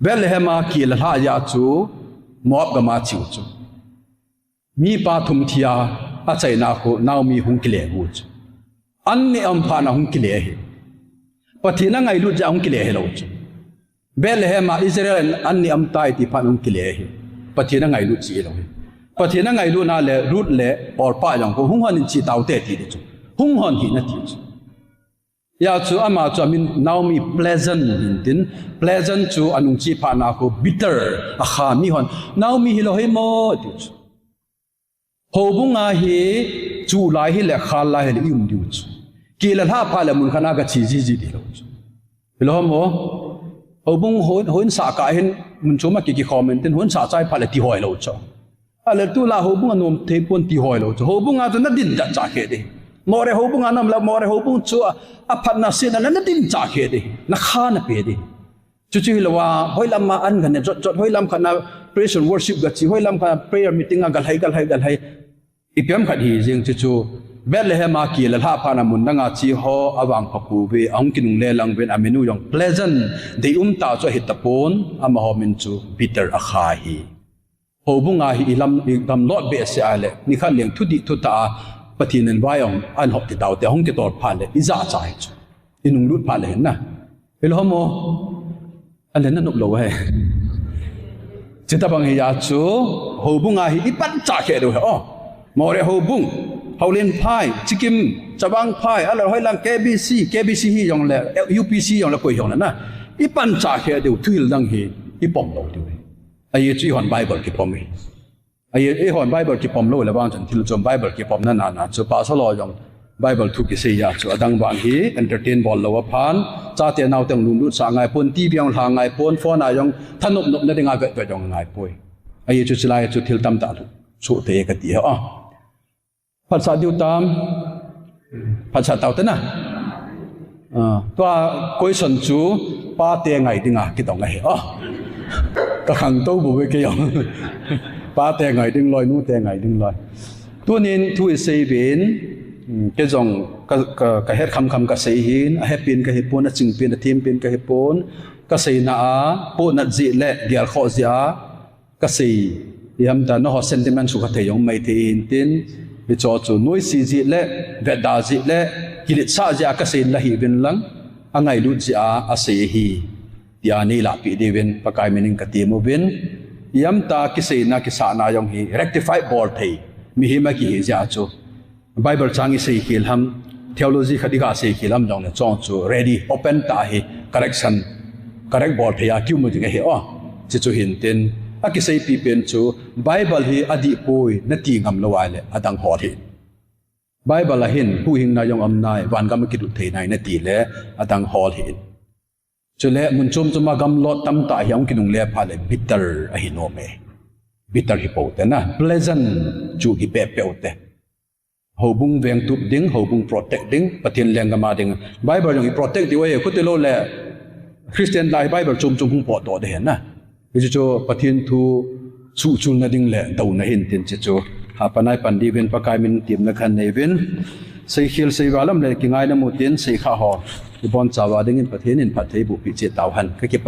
Bethlehem ki la ha ya chu moab ga ma chiu chu mi pa thum thia a chai na ko Naomi hung kile hu chu an ni am pha na hung kile he pathina ngai lu ja hung kile he lo chu Bethlehem Israel an ni am tai ti pha hung kile he pathina ngai lu chi lo he pathina ngai lu na le rut le or pa jang ko hung hon chi tau te ti chu hung hon hi na ti chu ya chu ama chu min Naomi pleasant tin pleasant chu anung chi pha na ko bitter a kha mi hon Naomi hi lo he mo ti chu hồ bung hi chu lai hi le khal lai hi um diu chu ki la ha pha le mun khana ka chi ji di lo chu lo mo hồ bung hon sa ka hin mun chu ma ki comment tin hon sa chai pha le ti hoi lo chu ale tu la hồ bung anom the pon ti hoi lo chu hồ bung a na din da cha khe de more hồ bung anam la more hồ bung chu a phat na sin na din cha khe de na kha na pe de chu lo wa hoi lam ma an gan jot hoi lam khana praise and worship ga chi hoi lam khana prayer meeting gal hai ipiam khat hi jing chu Bethlehem ki la ha pha na mun nga chi ho awang phapu ve ong kinung le lang ven amenu yong pleasant de ta cho hitapon ama ho min chu bitter a kha hi ho bunga hi ilam lot be se ale ni khan leng thu di thu ta pathin en wayong an hop ti daw te hong ti tor pha le iza chai chu inung lut pha le na elo mo ale na nup lo he chita bang hi ya chu ho bunga hi ipan cha khe do he more ho bung Pauline Pai Chikim Chabang Pai ala hoi lang KBC hi yong le UPC yong la koi yong na I pan cha khe de thuil dang hi I pom lo de ai chi hon Bible ki pom hi ai hon Bible ki pom lo la bang chan thil chom Bible ki pom na chu pa sa lo yong Bible thu ki se ya chu adang bang hi entertain bol lo phan cha te naw teng lum lu sa ngai pon ti biang la ngai pon phone a yong thanop nop na de nga ve yong ngai poi ai chu chilai chu thil tam ta lu chu te ka ti haภาษาดิวตามภาษาเต่าต้นนะตัวก้อยสนจูป้าเตียงไงดิงอ่ะคิดต้องไงก็ขังตู้บุบไปกี่อย่างป้าเตียงไงดิงลอยนู้เตียงไงดิงลอยตัวนี้ทุยเสียเป็นก็จงก็เฮ็ดคำก็เสียหินเฮ็ดเป็นก็เฮ็ดปนจึงเป็นทีมเป็นก็เฮ็ดปนก็เสียหน้าปนจีเละเดียร์ข้อเสียก็เสียยามแต่นอเซนติเมนต์สุขเทียงไม่ทีอินตินวิจารณ์นุ้ยสีจิเล่เวดาจิเล่กิเลสาจิอาก็เสียละหิบินลังอังไงลุจิอาเสียหียานี่ละปีเดวินปากายมินิงกติมูบินยามตากิเสียนักกิสานายองฮี rectify board เทมีหิมากิฮิจ้าจู Bible จางอิเสียขิลฮัม theology ขดิกาเสียขิลฮัมจงเนี่ยจงจู ready open ตาฮี correction correct boardเฮียคิวมุจิกะเฮียจิจูหินตินอากิเซปีเป็นจูไบเบิลฮีอดีปุยนัตีงำละวายเลยอดังหอดหินไบเบิลละหินผู้หิงนายองอำนายวันกำมกิดุเทนายนัตีเลยอดังหอดหินจุเลมุนจุมจุมากำลดตั้มตาเหี่ยงกินุงเลียพาเลยบิตเตอร์อหิโนเมบิตเตอร์ฮิโปเตนะ pleasant จูฮิเปเปเตหูบุงเวียงตุบดิ้งหูบุง protect ดิ้งปฏิญเลียงกมาดิ้งไบเบิลยัง protect ที่ว่าคุติโลเลคริสเตียนไลไบเบิลจุมจุมพุงปอดตัวเดียนนะวิจูปฏิญทูสูจุนนดิ่งเละดาวน์หินตินจิจูหาปนัยปันดีเวนปากายมินติมนักขันในเวนใส่เขียลใส่วาลัมเลยกิงไงน้ำมุตินใส่ข้าวหอมบอนจาวาดิ่งปฏิญนินปัตเทบุปิจิตดาวหันก็เก็บไป